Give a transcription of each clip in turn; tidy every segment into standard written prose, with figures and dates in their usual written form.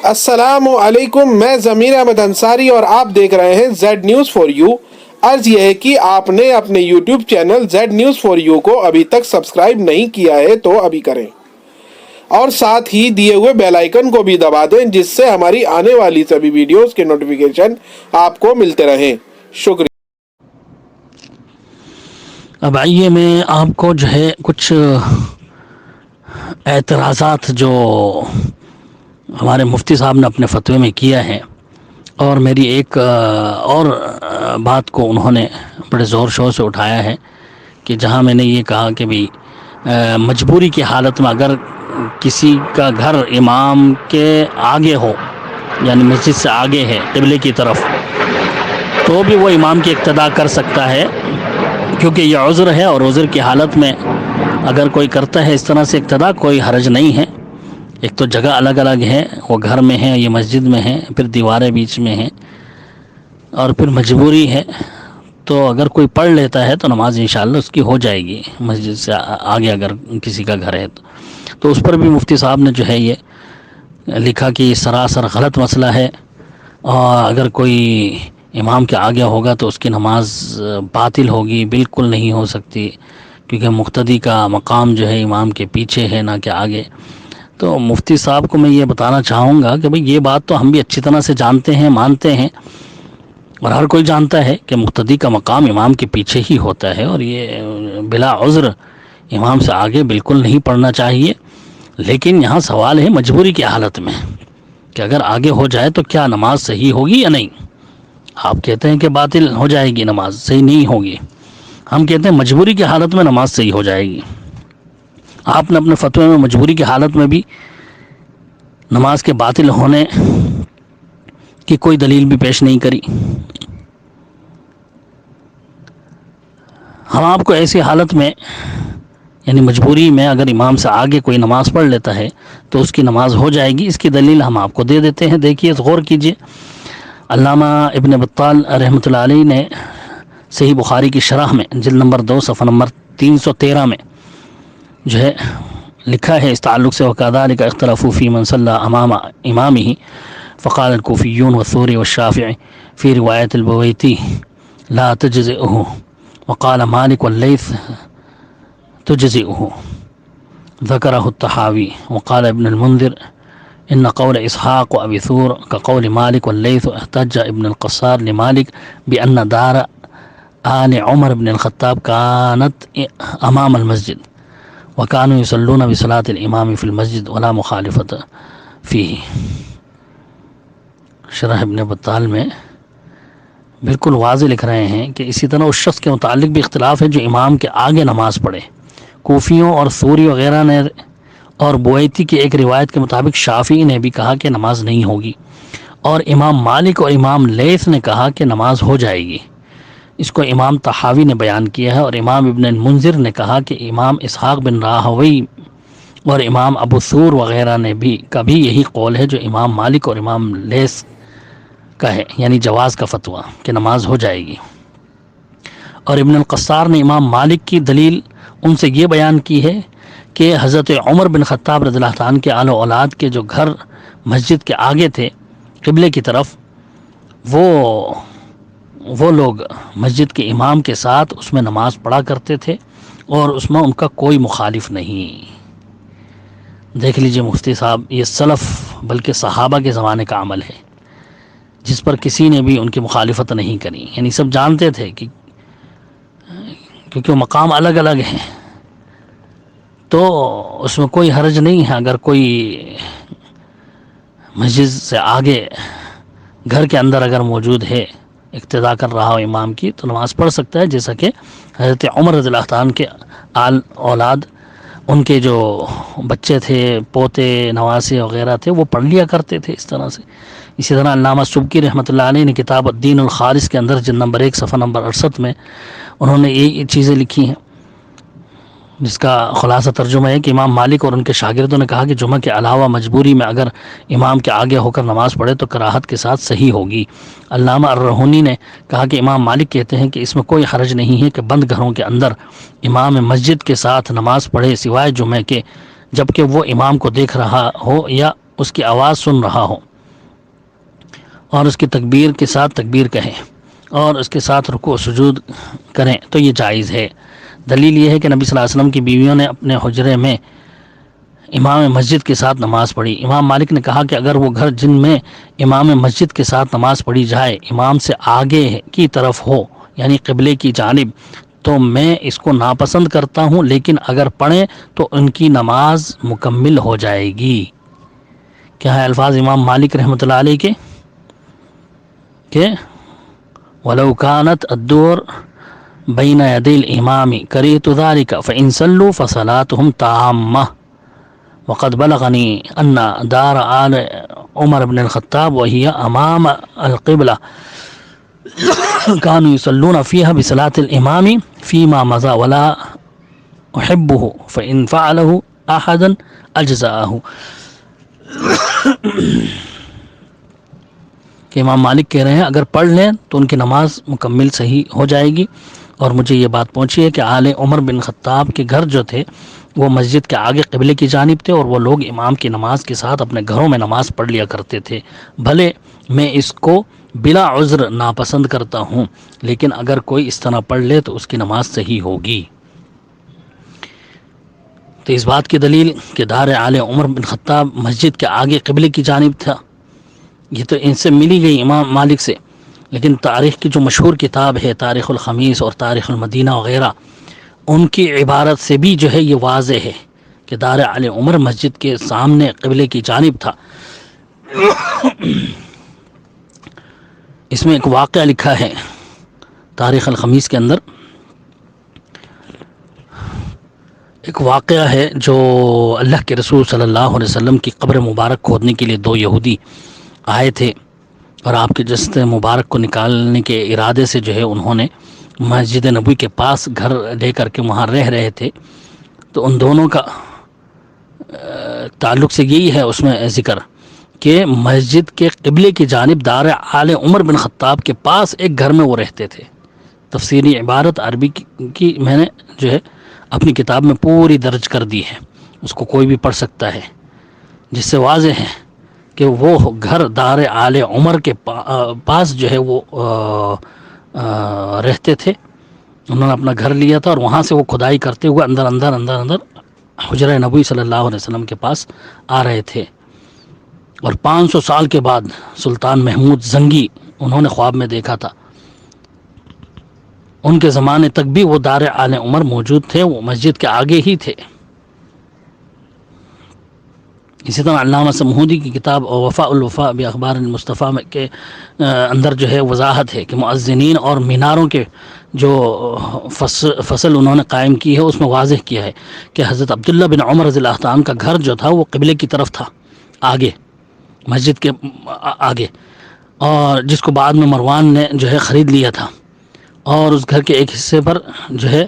السلام علیکم، میں ضمیر احمد انصاری اور آپ دیکھ رہے ہیں زیڈ نیوز فار یو۔ عرض یہ ہے کہ آپ نے اپنے YouTube channel Z news for you کو ابھی تک سبسکرائب نہیں کیا ہے تو ابھی کریں، اور ساتھ ہی دیے ہوئے بیل آئیکن کو بھی دبا دیں جس سے ہماری آنے والی سبھی ویڈیوز کے نوٹیفیکیشن آپ کو ملتے رہیں۔ شکریہ۔ اب آئیے میں آپ کو جو ہے کچھ اعتراضات جو ہمارے مفتی صاحب نے اپنے فتوے میں کیا ہے، اور میری ایک اور بات کو انہوں نے بڑے زور شور سے اٹھایا ہے کہ جہاں میں نے یہ کہا کہ بھی مجبوری کی حالت میں اگر کسی کا گھر امام کے آگے ہو، یعنی مسجد سے آگے ہے قبلے کی طرف، تو بھی وہ امام کی اقتداء کر سکتا ہے، کیونکہ یہ عذر ہے، اور عذر کی حالت میں اگر کوئی کرتا ہے اس طرح سے اقتداء، کوئی حرج نہیں ہے۔ ایک تو جگہ الگ الگ ہے، وہ گھر میں ہے، یہ مسجد میں ہے، پھر دیواریں بیچ میں ہیں، اور پھر مجبوری ہے، تو اگر کوئی پڑھ لیتا ہے تو نماز انشاءاللہ اس کی ہو جائے گی مسجد سے آگے اگر کسی کا گھر ہے تو اس پر بھی مفتی صاحب نے جو ہے یہ لکھا کہ یہ سراسر غلط مسئلہ ہے، اور اگر کوئی امام کے آگے ہوگا تو اس کی نماز باطل ہوگی، بالکل نہیں ہو سکتی، کیونکہ مقتدی کا مقام جو ہے امام کے پیچھے ہے نہ کہ آگے۔ تو مفتی صاحب کو میں یہ بتانا چاہوں گا کہ بھئی یہ بات تو ہم بھی اچھی طرح سے جانتے ہیں، مانتے ہیں، اور ہر کوئی جانتا ہے کہ مقتدی کا مقام امام کے پیچھے ہی ہوتا ہے، اور یہ بلا عذر امام سے آگے بالکل نہیں پڑھنا چاہیے۔ لیکن یہاں سوال ہے مجبوری کی حالت میں کہ اگر آگے ہو جائے تو کیا نماز صحیح ہوگی یا نہیں؟ آپ کہتے ہیں کہ باطل ہو جائے گی، نماز صحیح نہیں ہوگی، ہم کہتے ہیں مجبوری کی حالت میں نماز صحیح ہو جائے گی۔ آپ نے اپنے فتوے میں مجبوری کی حالت میں بھی نماز کے باطل ہونے کی کوئی دلیل بھی پیش نہیں کری۔ ہم آپ کو ایسی حالت میں، یعنی مجبوری میں اگر امام سے آگے کوئی نماز پڑھ لیتا ہے تو اس کی نماز ہو جائے گی، اس کی دلیل ہم آپ کو دے دیتے ہیں۔ دیکھیے، غور کیجئے، علامہ ابن بطال رحمۃ اللہ علیہ نے صحیح بخاری کی شرح میں جلد نمبر 2 صفحہ نمبر 313 میں جو ہے لکھا ہے اس تعلق سے، وَكَذَلِكَ اخْتَلَفُوا فِي مَنْ صَلَّى أَمَامَ إِمَامِهِ فَقَالَ الْكُوفِيُّونَ وَالثَّوْرِي وَالشَّافِعِي فِي رِوَايَةِ الْبُوَيْتِي لَا تُجْزِئُهُ وَقَالَ مَالِكُ وَاللَّيْثُ تُجْزِئُهُ ذَكَرَهُ الطَّحَاوِي وَقَالَ ابن المنذر إن قول إسحاق وأبي ثور كقول مالك والليث. احتج ابن القصار لمالك بأن دار آل عمر بن الخطاب كانت أمام المسجد وكانوا يصلون بصلاة الإمام في المسجد ولا مخالفة فيه۔ شرح ابن بطال میں بالکل واضح لکھ رہے ہیں کہ اسی طرح اس شخص کے متعلق بھی اختلاف ہے جو امام کے آگے نماز پڑھے۔ کوفیوں اور ثوری وغیرہ نے اور بویتی کی ایک روایت کے مطابق شافعی نے بھی کہا کہ نماز نہیں ہوگی، اور امام مالک اور امام لیث نے کہا کہ نماز ہو جائے گی۔ اس کو امام طحاوی نے بیان کیا ہے، اور امام ابن المنذر نے کہا کہ امام اسحاق بن راہوی اور امام ابو ثور وغیرہ نے بھی کبھی یہی قول ہے جو امام مالک اور امام لیث کا ہے، یعنی جواز کا فتویٰ کہ نماز ہو جائے گی۔ اور ابن القصار نے امام مالک کی دلیل ان سے یہ بیان کی ہے کہ حضرت عمر بن خطاب رضی اللہ عنہ کے آل و اولاد کے جو گھر مسجد کے آگے تھے قبلے کی طرف، وہ لوگ مسجد کے امام کے ساتھ اس میں نماز پڑھا کرتے تھے، اور اس میں ان کا کوئی مخالف نہیں۔ دیکھ لیجئے مفتی صاحب، یہ سلف بلکہ صحابہ کے زمانے کا عمل ہے جس پر کسی نے بھی ان کی مخالفت نہیں کری، یعنی سب جانتے تھے کہ کیونکہ وہ مقام الگ الگ ہیں تو اس میں کوئی حرج نہیں ہے۔ اگر کوئی مسجد سے آگے گھر کے اندر اگر موجود ہے، اقتداء کر رہا ہو امام کی، تو نماز پڑھ سکتا ہے، جیسا کہ حضرت عمر رضی اللہ عنہ کے آل اولاد، ان کے جو بچے تھے، پوتے، نواسے وغیرہ تھے، وہ پڑھ لیا کرتے تھے اس طرح سے۔ اسی طرح علامہ سبکی رحمۃ اللہ علیہ نے کتاب الدین الخالص کے اندر جلد نمبر 1 صفحہ نمبر 68 میں انہوں نے یہ چیزیں لکھی ہیں، جس کا خلاصہ ترجمہ ہے کہ امام مالک اور ان کے شاگردوں نے کہا کہ جمعہ کے علاوہ مجبوری میں اگر امام کے آگے ہو کر نماز پڑھے تو کراہت کے ساتھ صحیح ہوگی۔ علامہ الرہونی نے کہا کہ امام مالک کہتے ہیں کہ اس میں کوئی حرج نہیں ہے کہ بند گھروں کے اندر امام مسجد کے ساتھ نماز پڑھے سوائے جمعہ کے، جبکہ وہ امام کو دیکھ رہا ہو یا اس کی آواز سن رہا ہو۔ اور اس کی تکبیر کے ساتھ تکبیر کہیں اور اس کے ساتھ رکوع و سجود کریں تو یہ جائز ہے۔ دلیل یہ ہے کہ نبی صلی اللہ علیہ وسلم کی بیویوں نے اپنے حجرے میں امام مسجد کے ساتھ نماز پڑھی۔ امام مالک نے کہا کہ اگر وہ گھر جن میں امام مسجد کے ساتھ نماز پڑھی جائے امام سے آگے کی طرف ہو یعنی قبلے کی جانب تو میں اس کو ناپسند کرتا ہوں، لیکن اگر پڑھیں تو ان کی نماز مکمل ہو جائے گی۔ کیا ہے الفاظ امام مالک رحمۃ اللہ علیہ کے کہ وَلَوْ كَانَتْ الدُّورُ بَيْنَ يَدَيِ الْإِمَامِ كَرِهْتُ ذَلِكَ فَإِنْ صَلُّوا فَصَلَاتُهُمْ تَامَّةٌ وَقَدْ بَلَغَنِي أَنَّ دَارَ آلِ عمر بن الخطاب وهي أمام القبلة كانوا يصلون فيها بصلاة الإمام فيما مضى ولا أحبه فإن فعله أحدا أجزأه۔ کہ امام مالک کہہ رہے ہیں اگر پڑھ لیں تو ان کی نماز مکمل صحیح ہو جائے گی، اور مجھے یہ بات پہنچی ہے کہ آل عمر بن خطاب کے گھر جو تھے وہ مسجد کے آگے قبلے کی جانب تھے، اور وہ لوگ امام کی نماز کے ساتھ اپنے گھروں میں نماز پڑھ لیا کرتے تھے۔ بھلے میں اس کو بلا عذر ناپسند کرتا ہوں، لیکن اگر کوئی اس طرح پڑھ لے تو اس کی نماز صحیح ہوگی۔ تو اس بات کی دلیل کہ دار آل عمر بن خطاب مسجد کے آگے قبلے کی جانب تھا، یہ تو ان سے ملی گئی امام مالک سے، لیکن تاریخ کی جو مشہور کتاب ہے تاریخ الخمیس اور تاریخ المدینہ وغیرہ، ان کی عبارت سے بھی جو ہے یہ واضح ہے کہ دار آل عمر مسجد کے سامنے قبلے کی جانب تھا۔ اس میں ایک واقعہ لکھا ہے تاریخ الخمیس کے اندر، ایک واقعہ ہے جو اللہ کے رسول صلی اللہ علیہ وسلم کی قبر مبارک کھودنے کے لیے دو یہودی آئے تھے، اور آپ کے جسد مبارک کو نکالنے کے ارادے سے جو ہے انہوں نے مسجد نبوی کے پاس گھر لے کر کے وہاں رہ رہے تھے۔ تو ان دونوں کا تعلق سے یہی ہے اس میں ذکر کہ مسجد کے قبلے کی جانب دار آل عمر بن خطاب کے پاس ایک گھر میں وہ رہتے تھے۔ تفسیری عبارت عربی کی میں نے جو ہے اپنی کتاب میں پوری درج کر دی ہے، اس کو کوئی بھی پڑھ سکتا ہے، جس سے واضح ہے کہ وہ گھر دار آل عمر کے پاس جو ہے وہ رہتے تھے۔ انہوں نے اپنا گھر لیا تھا اور وہاں سے وہ کھدائی کرتے ہوئے اندر حجرہ نبوی صلی اللہ علیہ وسلم کے پاس آ رہے تھے۔ اور 500 سال کے بعد سلطان محمود زنگی انہوں نے خواب میں دیکھا تھا، ان کے زمانے تک بھی وہ دار آل عمر موجود تھے، وہ مسجد کے آگے ہی تھے۔ اسی طرح علامہ سمہودی کی کتاب وفاء الوفاء باخبار المصطفیٰ کے اندر جو ہے وضاحت ہے کہ مؤذنین اور میناروں کے جو فصل انہوں نے قائم کی ہے اس میں واضح کیا ہے کہ حضرت عبداللہ بن عمر رضی اللہ عنہ کا گھر جو تھا وہ قبلے کی طرف تھا، آگے مسجد کے آگے، اور جس کو بعد میں مروان نے جو ہے خرید لیا تھا، اور اس گھر کے ایک حصے پر جو ہے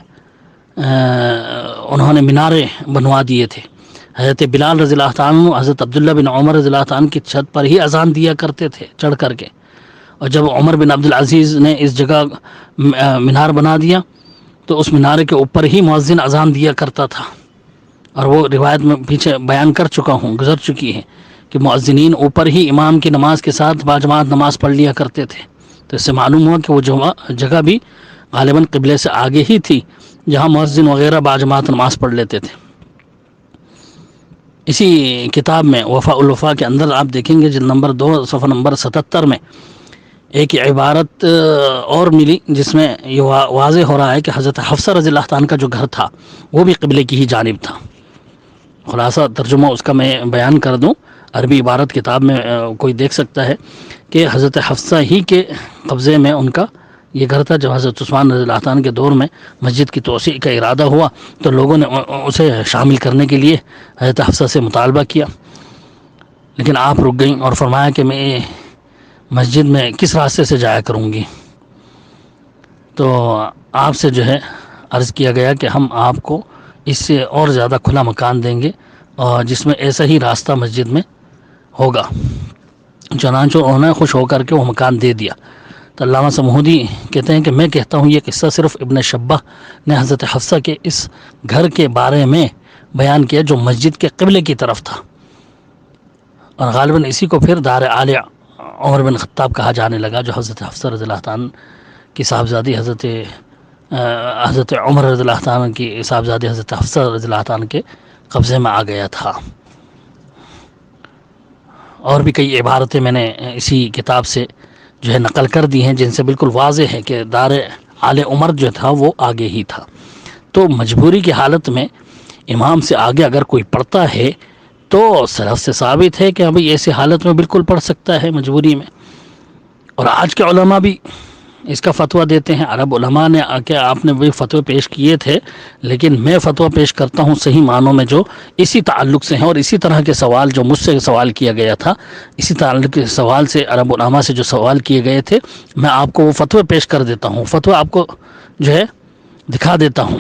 انہوں نے مینارے بنوا دیے تھے۔ حضرت بلال رضی اللہ عنہ حضرت عبداللہ بن عمر رضی اللہ عنہ کی چھت پر ہی اذان دیا کرتے تھے چڑھ کر کے، اور جب عمر بن عبدالعزیز نے اس جگہ مینار بنا دیا تو اس مینارے کے اوپر ہی مؤذن اذان دیا کرتا تھا، اور وہ روایت میں پیچھے بیان کر چکا ہوں، گزر چکی ہے کہ مؤذنین اوپر ہی امام کی نماز کے ساتھ باجماعت نماز پڑھ لیا کرتے تھے۔ تو اس سے معلوم ہوا کہ وہ جگہ بھی غالباً قبلے سے آگے ہی تھی جہاں مؤذن وغیرہ باجماعت نماز پڑھ لیتے تھے۔ اسی کتاب میں وفاء الوفاء کے اندر آپ دیکھیں گے جلد نمبر 2 صفحہ نمبر 77 میں ایک عبارت اور ملی جس میں یہ واضح ہو رہا ہے کہ حضرت حفصہ رضی اللہ عنہ کا جو گھر تھا وہ بھی قبلے کی ہی جانب تھا۔ خلاصہ ترجمہ اس کا میں بیان کر دوں، عربی عبارت کتاب میں کوئی دیکھ سکتا ہے کہ حضرت حفصہ ہی کے قبضے میں ان کا یہ گھر تھا۔ جب حضرت عثمان رضی اللہ عنہ کے دور میں مسجد کی توسیع کا ارادہ ہوا تو لوگوں نے اسے شامل کرنے کے لیے حضرت حفصہ سے مطالبہ کیا، لیکن آپ رک گئیں اور فرمایا کہ میں مسجد میں کس راستے سے جایا کروں گی۔ تو آپ سے جو ہے عرض کیا گیا کہ ہم آپ کو اس سے اور زیادہ کھلا مکان دیں گے اور جس میں ایسا ہی راستہ مسجد میں ہوگا۔ چنانچہ انہوں نے خوش ہو کر کے وہ مکان دے دیا۔ تو علامہ سمہودی کہتے ہیں کہ میں کہتا ہوں یہ قصہ صرف ابن شبہ نے حضرت حفصہ کے اس گھر کے بارے میں بیان کیا جو مسجد کے قبلے کی طرف تھا، اور غالباً اسی کو پھر دار آل عمر بن خطاب کہا جانے لگا، جو حضرت حفصہ رضی اللہ عنہ کی صاحبزادی حضرت عمر رضی اللہ عنہ کی صاحبزادی حضرت حفصہ رضی اللہ عنہ کے قبضے میں آ گیا تھا۔ اور بھی کئی عبارتیں میں نے اسی کتاب سے جو ہے نقل کر دی ہیں، جن سے بالکل واضح ہے کہ دار آل عمر جو تھا وہ آگے ہی تھا۔ تو مجبوری کی حالت میں امام سے آگے اگر کوئی پڑھتا ہے تو سلف سے ثابت ہے کہ ابھی ایسی حالت میں بالکل پڑھ سکتا ہے مجبوری میں۔ اور آج کے علماء بھی اس کا فتویٰ دیتے ہیں۔ عرب علماء نے کہ آپ نے وہی فتوے پیش کیے تھے، لیکن میں فتویٰ پیش کرتا ہوں صحیح معنوں میں جو اسی تعلق سے ہیں، اور اسی طرح کے سوال جو مجھ سے سوال کیا گیا تھا، اسی تعلق کے سوال سے عرب علماء سے جو سوال کیے گئے تھے، میں آپ کو وہ فتوے پیش کر دیتا ہوں، فتویٰ آپ کو جو ہے دکھا دیتا ہوں۔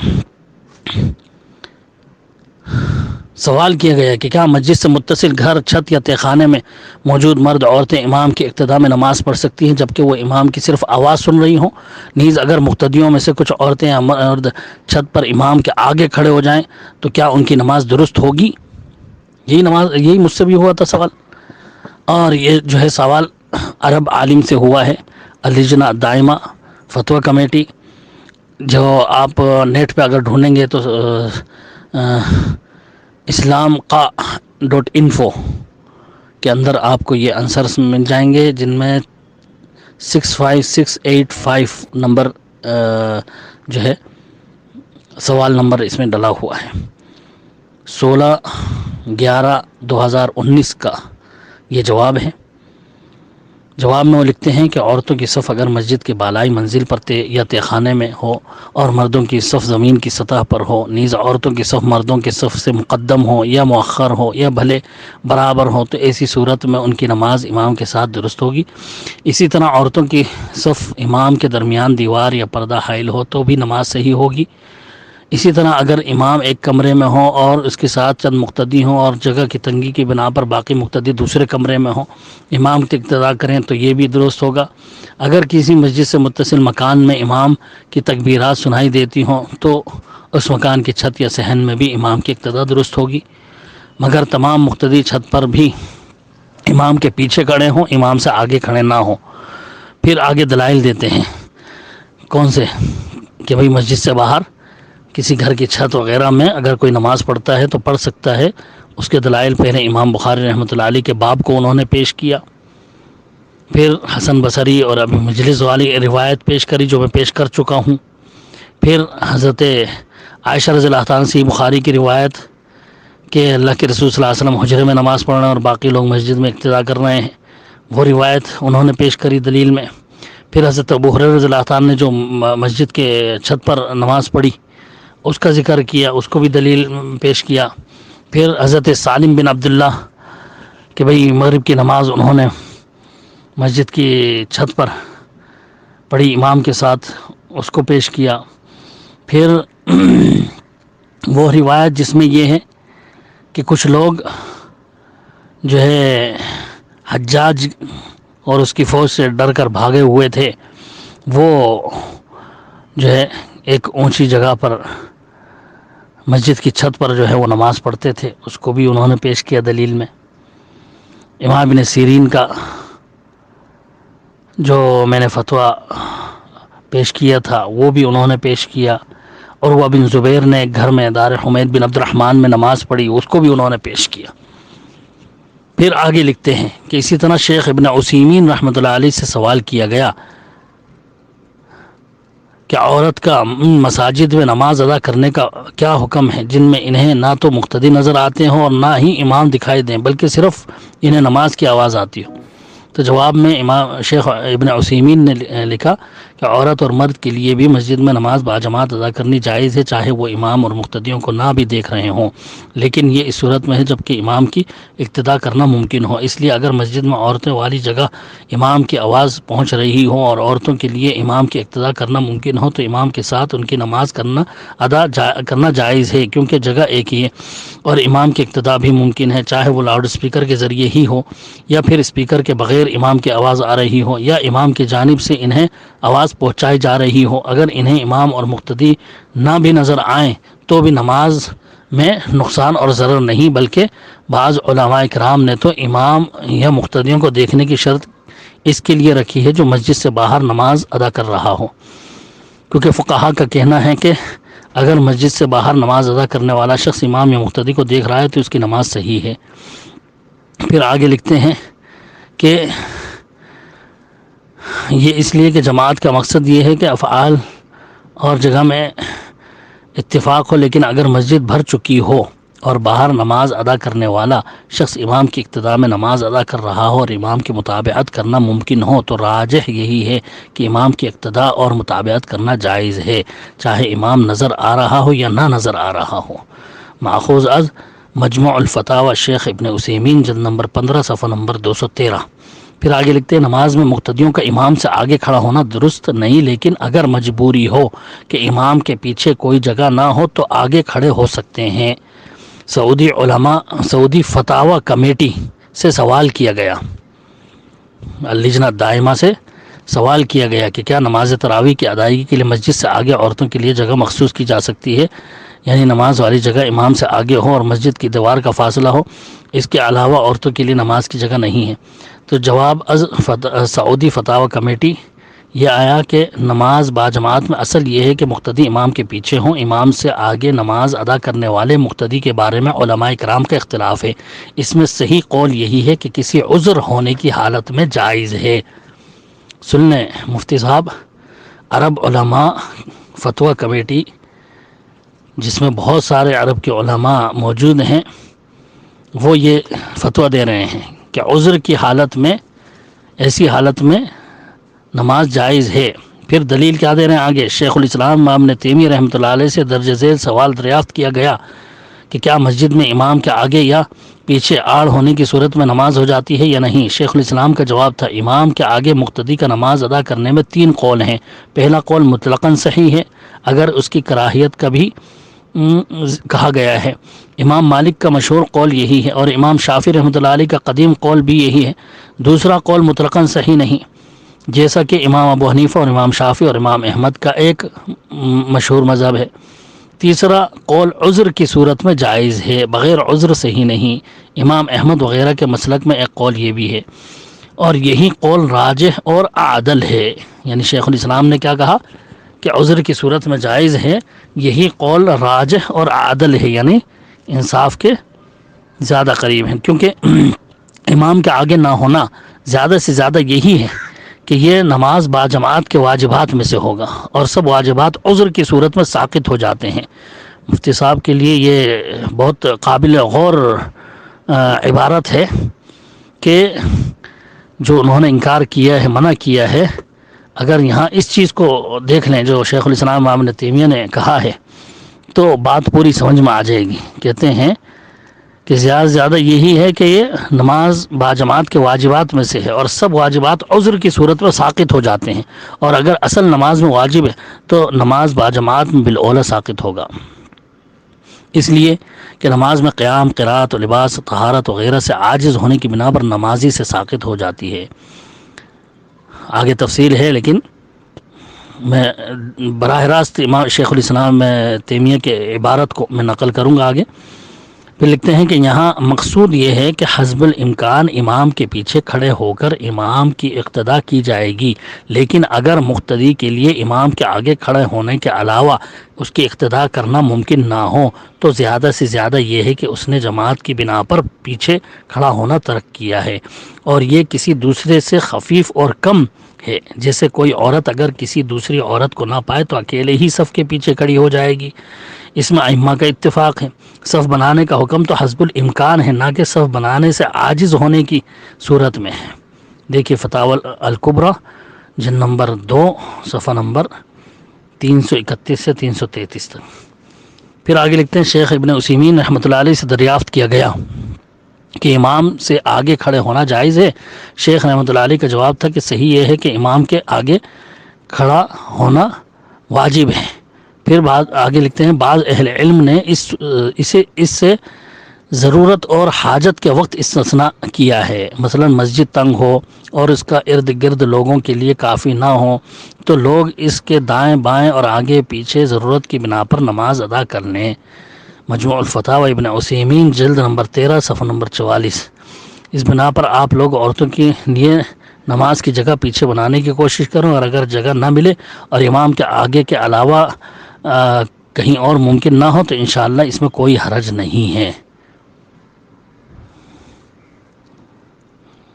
سوال کیا گیا کہ کیا مسجد سے متصل گھر، چھت یا تہخانے میں موجود مرد عورتیں امام کی اقتداء میں نماز پڑھ سکتی ہیں جبکہ وہ امام کی صرف آواز سن رہی ہوں؟ نیز اگر مقتدیوں میں سے کچھ عورتیں یا مرد چھت پر امام کے آگے کھڑے ہو جائیں تو کیا ان کی نماز درست ہوگی؟ یہی مجھ سے بھی ہوا تھا سوال، اور یہ جو ہے سوال عرب عالم سے ہوا ہے، اللجنہ دائمہ فتویٰ کمیٹی، جو آپ نیٹ پہ اگر ڈھونڈیں گے تو islamqa.info کے اندر آپ کو یہ آنسرس مل جائیں گے، جن میں 65685 نمبر جو ہے سوال نمبر اس میں ڈلا ہوا ہے، 16/11/2019 کا یہ جواب ہے۔ جواب میں وہ لکھتے ہیں کہ عورتوں کی صف اگر مسجد کے بالائی منزل پر یا تہخانے میں ہو اور مردوں کی صف زمین کی سطح پر ہو، نیز عورتوں کی صف مردوں کی صف سے مقدم ہو یا مؤخر ہو یا بھلے برابر ہو، تو ایسی صورت میں ان کی نماز امام کے ساتھ درست ہوگی۔ اسی طرح عورتوں کی صف امام کے درمیان دیوار یا پردہ حائل ہو تو بھی نماز صحیح ہوگی۔ اسی طرح اگر امام ایک کمرے میں ہو اور اس کے ساتھ چند مقتدی ہوں اور جگہ کی تنگی کی بنا پر باقی مقتدی دوسرے کمرے میں ہوں، امام کی اقتداء کریں تو یہ بھی درست ہوگا۔ اگر کسی مسجد سے متصل مکان میں امام کی تکبیرات سنائی دیتی ہوں تو اس مکان کی چھت یا صحن میں بھی امام کی اقتداء درست ہوگی، مگر تمام مقتدی چھت پر بھی امام کے پیچھے کھڑے ہوں، امام سے آگے کھڑے نہ ہوں۔ پھر آگے دلائل دیتے ہیں کون سے، کہ بھئی مسجد سے باہر کسی گھر کی چھت وغیرہ میں اگر کوئی نماز پڑھتا ہے تو پڑھ سکتا ہے۔ اس کے دلائل پہلے امام بخاری رحمۃ اللہ علیہ کے باب کو انہوں نے پیش کیا، پھر حسن بصری اور ابی مجلس والی روایت پیش کری جو میں پیش کر چکا ہوں، پھر حضرت عائشہ رضی اللہ عنہ سے بخاری کی روایت کہ اللہ کے رسول صلی اللہ علیہ وسلم حجرے میں نماز پڑھ رہے ہیں اور باقی لوگ مسجد میں اقتداء کر رہے ہیں، وہ روایت انہوں نے پیش کری دلیل میں۔ پھر حضرت ابو ہریرہ رضی اللہ عنہ نے جو مسجد کے چھت پر نماز پڑھی اس کا ذکر کیا، اس کو بھی دلیل پیش کیا۔ پھر حضرت سالم بن عبداللہ کہ بھئی مغرب کی نماز انہوں نے مسجد کی چھت پر پڑھی امام کے ساتھ، اس کو پیش کیا۔ پھر وہ روایت جس میں یہ ہے کہ کچھ لوگ جو ہے حجاج اور اس کی فوج سے ڈر کر بھاگے ہوئے تھے، وہ جو ہے ایک اونچی جگہ پر مسجد کی چھت پر جو ہے وہ نماز پڑھتے تھے، اس کو بھی انہوں نے پیش کیا دلیل میں۔ امام ابن سیرین کا جو میں نے فتویٰ پیش کیا تھا وہ بھی انہوں نے پیش کیا، اور وہ بن زبیر نے ایک گھر میں دار حمید بن عبد الرحمن میں نماز پڑھی، اس کو بھی انہوں نے پیش کیا۔ پھر آگے لکھتے ہیں کہ اسی طرح شیخ ابن عثیمین رحمۃ اللہ علیہ سے سوال کیا گیا کہ عورت کا مساجد میں نماز ادا کرنے کا کیا حکم ہے جن میں انہیں نہ تو مقتدی نظر آتے ہوں اور نہ ہی امام دکھائی دیں بلکہ صرف انہیں نماز کی آواز آتی ہو؟ تو جواب میں امام شیخ ابن عثیمین نے لکھا کہ عورت اور مرد کے لیے بھی مسجد میں نماز باجماعت ادا کرنی جائز ہے، چاہے وہ امام اور مقتدیوں کو نہ بھی دیکھ رہے ہوں، لیکن یہ اس صورت میں ہے جبکہ امام کی اقتداء کرنا ممکن ہو۔ اس لیے اگر مسجد میں عورتیں والی جگہ امام کی آواز پہنچ رہی ہو اور عورتوں کے لیے امام کی اقتداء کرنا ممکن ہو تو امام کے ساتھ ان کی نماز کرنا جائز ہے، کیونکہ جگہ ایک ہی ہے اور امام کی اقتداء بھی ممکن ہے، چاہے وہ لاؤڈ اسپیکر کے ذریعے ہی ہو یا پھر اسپیکر کے بغیر امام کی آواز آ رہی ہو یا امام کی جانب سے انہیں آواز پہنچائی جا رہی ہو۔ اگر انہیں امام اور مقتدی نہ بھی نظر آئیں تو بھی نماز میں نقصان اور ضرر نہیں، بلکہ بعض علماء کرام نے تو امام یا مقتدیوں کو دیکھنے کی شرط اس کے لیے رکھی ہے جو مسجد سے باہر نماز ادا کر رہا ہو، کیونکہ فقہا کا کہنا ہے کہ اگر مسجد سے باہر نماز ادا کرنے والا شخص امام یا مقتدی کو دیکھ رہا ہے تو اس کی نماز صحیح ہے۔ پھر آگے لکھتے ہیں کہ یہ اس لیے کہ جماعت کا مقصد یہ ہے کہ افعال اور جگہ میں اتفاق ہو، لیکن اگر مسجد بھر چکی ہو اور باہر نماز ادا کرنے والا شخص امام کی اقتداء میں نماز ادا کر رہا ہو اور امام کی متابعت کرنا ممکن ہو تو راجح یہی ہے کہ امام کی اقتداء اور متابعت کرنا جائز ہے، چاہے امام نظر آ رہا ہو یا نہ نظر آ رہا ہو۔ ماخوذ از مجموع الفتاوی شیخ ابن عثیمین جلد نمبر 15 صفحہ نمبر 213۔ پھر آگے لکھتے ہیں نماز میں مقتدیوں کا امام سے آگے کھڑا ہونا درست نہیں، لیکن اگر مجبوری ہو کہ امام کے پیچھے کوئی جگہ نہ ہو تو آگے کھڑے ہو سکتے ہیں۔ سعودی فتاوی کمیٹی سے سوال کیا گیا، اللجنہ دائمہ سے سوال کیا گیا کہ کیا نماز تراویح کی ادائیگی کے لیے مسجد سے آگے عورتوں کے لیے جگہ مخصوص کی جا سکتی ہے، یعنی نماز والی جگہ امام سے آگے ہو اور مسجد کی دیوار کا فاصلہ ہو، اس کے علاوہ عورتوں کے لیے نماز کی جگہ نہیں ہے۔ تو جواب از سعودی فتاوی کمیٹی یہ آیا کہ نماز باجماعت میں اصل یہ ہے کہ مقتدی امام کے پیچھے ہوں، امام سے آگے نماز ادا کرنے والے مقتدی کے بارے میں علماء کرام کا اختلاف ہے، اس میں صحیح قول یہی ہے کہ کسی عذر ہونے کی حالت میں جائز ہے۔ سن لیں مفتی صاحب، عرب علماء فتویٰ کمیٹی جس میں بہت سارے عرب کے علماء موجود ہیں، وہ یہ فتویٰ دے رہے ہیں کہ عذر کی حالت میں، ایسی حالت میں نماز جائز ہے۔ پھر دلیل کیا دے رہے ہیں آگے؟ شیخ الاسلام ابن تیمیہ رحمۃ اللہ علیہ سے درج ذیل سوال دریافت کیا گیا کہ کیا مسجد میں امام کے آگے یا پیچھے آڑ ہونے کی صورت میں نماز ہو جاتی ہے یا نہیں؟ شیخ الاسلام کا جواب تھا امام کے آگے مقتدی کا نماز ادا کرنے میں 3 قول ہیں۔ پہلا قول مطلقاً صحیح ہے اگر اس کی کراہیت کا بھی کہا گیا ہے، امام مالک کا مشہور قول یہی ہے اور امام شافعی رحمۃ اللہ علیہ کا قدیم قول بھی یہی ہے۔ دوسرا قول مطلقاً صحیح نہیں، جیسا کہ امام ابو حنیفہ اور امام شافعی اور امام احمد کا ایک مشہور مذہب ہے۔ تیسرا قول عذر کی صورت میں جائز ہے، بغیر عذر صحیح نہیں۔ امام احمد وغیرہ کے مسلک میں ایک قول یہ بھی ہے اور یہی قول راجح اور عادل ہے، یعنی شیخ الاسلام نے کیا کہا کہ عذر کی صورت میں جائز ہے، یہی قول راجح اور عادل ہے، یعنی انصاف کے زیادہ قریب ہیں، کیونکہ امام کے آگے نہ ہونا زیادہ سے زیادہ یہی ہے کہ یہ نماز باجماعت کے واجبات میں سے ہوگا اور سب واجبات عذر کی صورت میں ساقط ہو جاتے ہیں۔ مفتی صاحب کے لیے یہ بہت قابل غور عبارت ہے کہ جو انہوں نے انکار کیا ہے، منع کیا ہے، اگر یہاں اس چیز کو دیکھ لیں جو شیخ الاسلام ابن تیمیہ نے کہا ہے تو بات پوری سمجھ میں آ جائے گی۔ کہتے ہیں کہ زیادہ سے زیادہ یہی ہے کہ یہ نماز باجماعت کے واجبات میں سے ہے اور سب واجبات عذر کی صورت میں ساقط ہو جاتے ہیں، اور اگر اصل نماز میں واجب ہے تو نماز باجماعت میں بالأولیٰ ساقط ہوگا، اس لیے کہ نماز میں قیام، قرات و لباس، طہارت وغیرہ سے عاجز ہونے کی بنا پر نمازی سے ساقط ہو جاتی ہے۔ آگے تفصیل ہے لیکن میں براہ راست امام شیخ الاسلام تیمیہ کے عبارت کو میں نقل کروں گا آگے۔ پھر لکھتے ہیں کہ یہاں مقصود یہ ہے کہ حسب الامکان امام کے پیچھے کھڑے ہو کر امام کی اقتداء کی جائے گی، لیکن اگر مقتدی کے لیے امام کے آگے کھڑے ہونے کے علاوہ اس کی اقتداء کرنا ممکن نہ ہو تو زیادہ سے زیادہ یہ ہے کہ اس نے جماعت کی بنا پر پیچھے کھڑا ہونا ترک کیا ہے، اور یہ کسی دوسرے سے خفیف اور کم ہے۔ جیسے کوئی عورت اگر کسی دوسری عورت کو نہ پائے تو اکیلے ہی صف کے پیچھے کھڑی ہو جائے گی، اس میں ائمہ کا اتفاق ہے۔ صف بنانے کا حکم تو حسب الامکان ہے، نہ کہ صف بنانے سے عاجز ہونے کی صورت میں ہے۔ دیکھیے فتاوی الکبریٰ جلد نمبر 2 صفحہ نمبر 331 سے 333 تک۔ پھر آگے لکھتے ہیں شیخ ابن عثیمین رحمۃ اللہ علیہ سے دریافت کیا گیا کہ امام سے آگے کھڑے ہونا جائز ہے؟ شیخ رحمۃ اللہ علیہ کا جواب تھا کہ صحیح یہ ہے کہ امام کے آگے کھڑا ہونا واجب ہے۔ پھر آگے لکھتے ہیں بعض اہل علم نے اس سے ضرورت اور حاجت کے وقت استثناء کیا ہے، مثلا مسجد تنگ ہو اور اس کا ارد گرد لوگوں کے لیے کافی نہ ہو تو لوگ اس کے دائیں بائیں اور آگے پیچھے ضرورت کی بنا پر نماز ادا کر لیں۔ مجموع الفتاوی ابن عثیمین جلد نمبر 13 صفحہ نمبر 44۔ اس بنا پر آپ لوگ عورتوں کے لیے نماز کی جگہ پیچھے بنانے کی کوشش کروں، اور اگر جگہ نہ ملے اور امام کے آگے کے علاوہ کہیں اور ممکن نہ ہو تو انشاءاللہ اس میں کوئی حرج نہیں ہے۔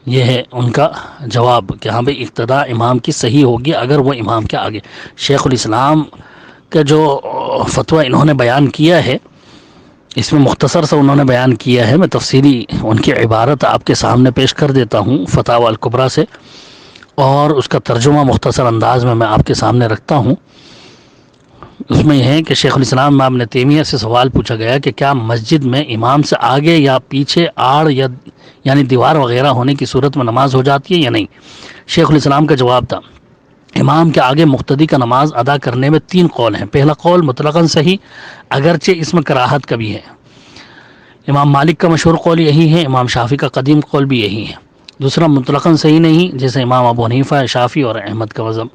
یہ ہے ان کا جواب کہ ہاں بھئی اقتداء امام کی صحیح ہوگی اگر وہ امام کے آگے۔ شیخ الاسلام کا جو فتویٰ انہوں نے بیان کیا ہے، اس میں مختصر سے انہوں نے بیان کیا ہے، میں تفصیلی ان کی عبارت آپ کے سامنے پیش کر دیتا ہوں فتاوی الکبریٰ سے، اور اس کا ترجمہ مختصر انداز میں آپ کے سامنے رکھتا ہوں۔ اس میں یہ ہے کہ شیخ الاسلام ابن تیمیہ سے سوال پوچھا گیا کہ کیا مسجد میں امام سے آگے یا پیچھے آڑ یا یعنی دیوار وغیرہ ہونے کی صورت میں نماز ہو جاتی ہے یا نہیں؟ شیخ الاسلام کا جواب تھا، امام کے آگے مقتدی کا نماز ادا کرنے میں 3 قول ہیں۔ پہلا قول مطلقاً صحیح، اگرچہ اس میں کراہت کا بھی ہے۔ امام مالک کا مشہور قول یہی ہے، امام شافعی کا قدیم قول بھی یہی ہے۔ دوسرا مطلقاً صحیح نہیں، جیسے امام ابو حنیفہ، شافعی اور احمد کا مذہب۔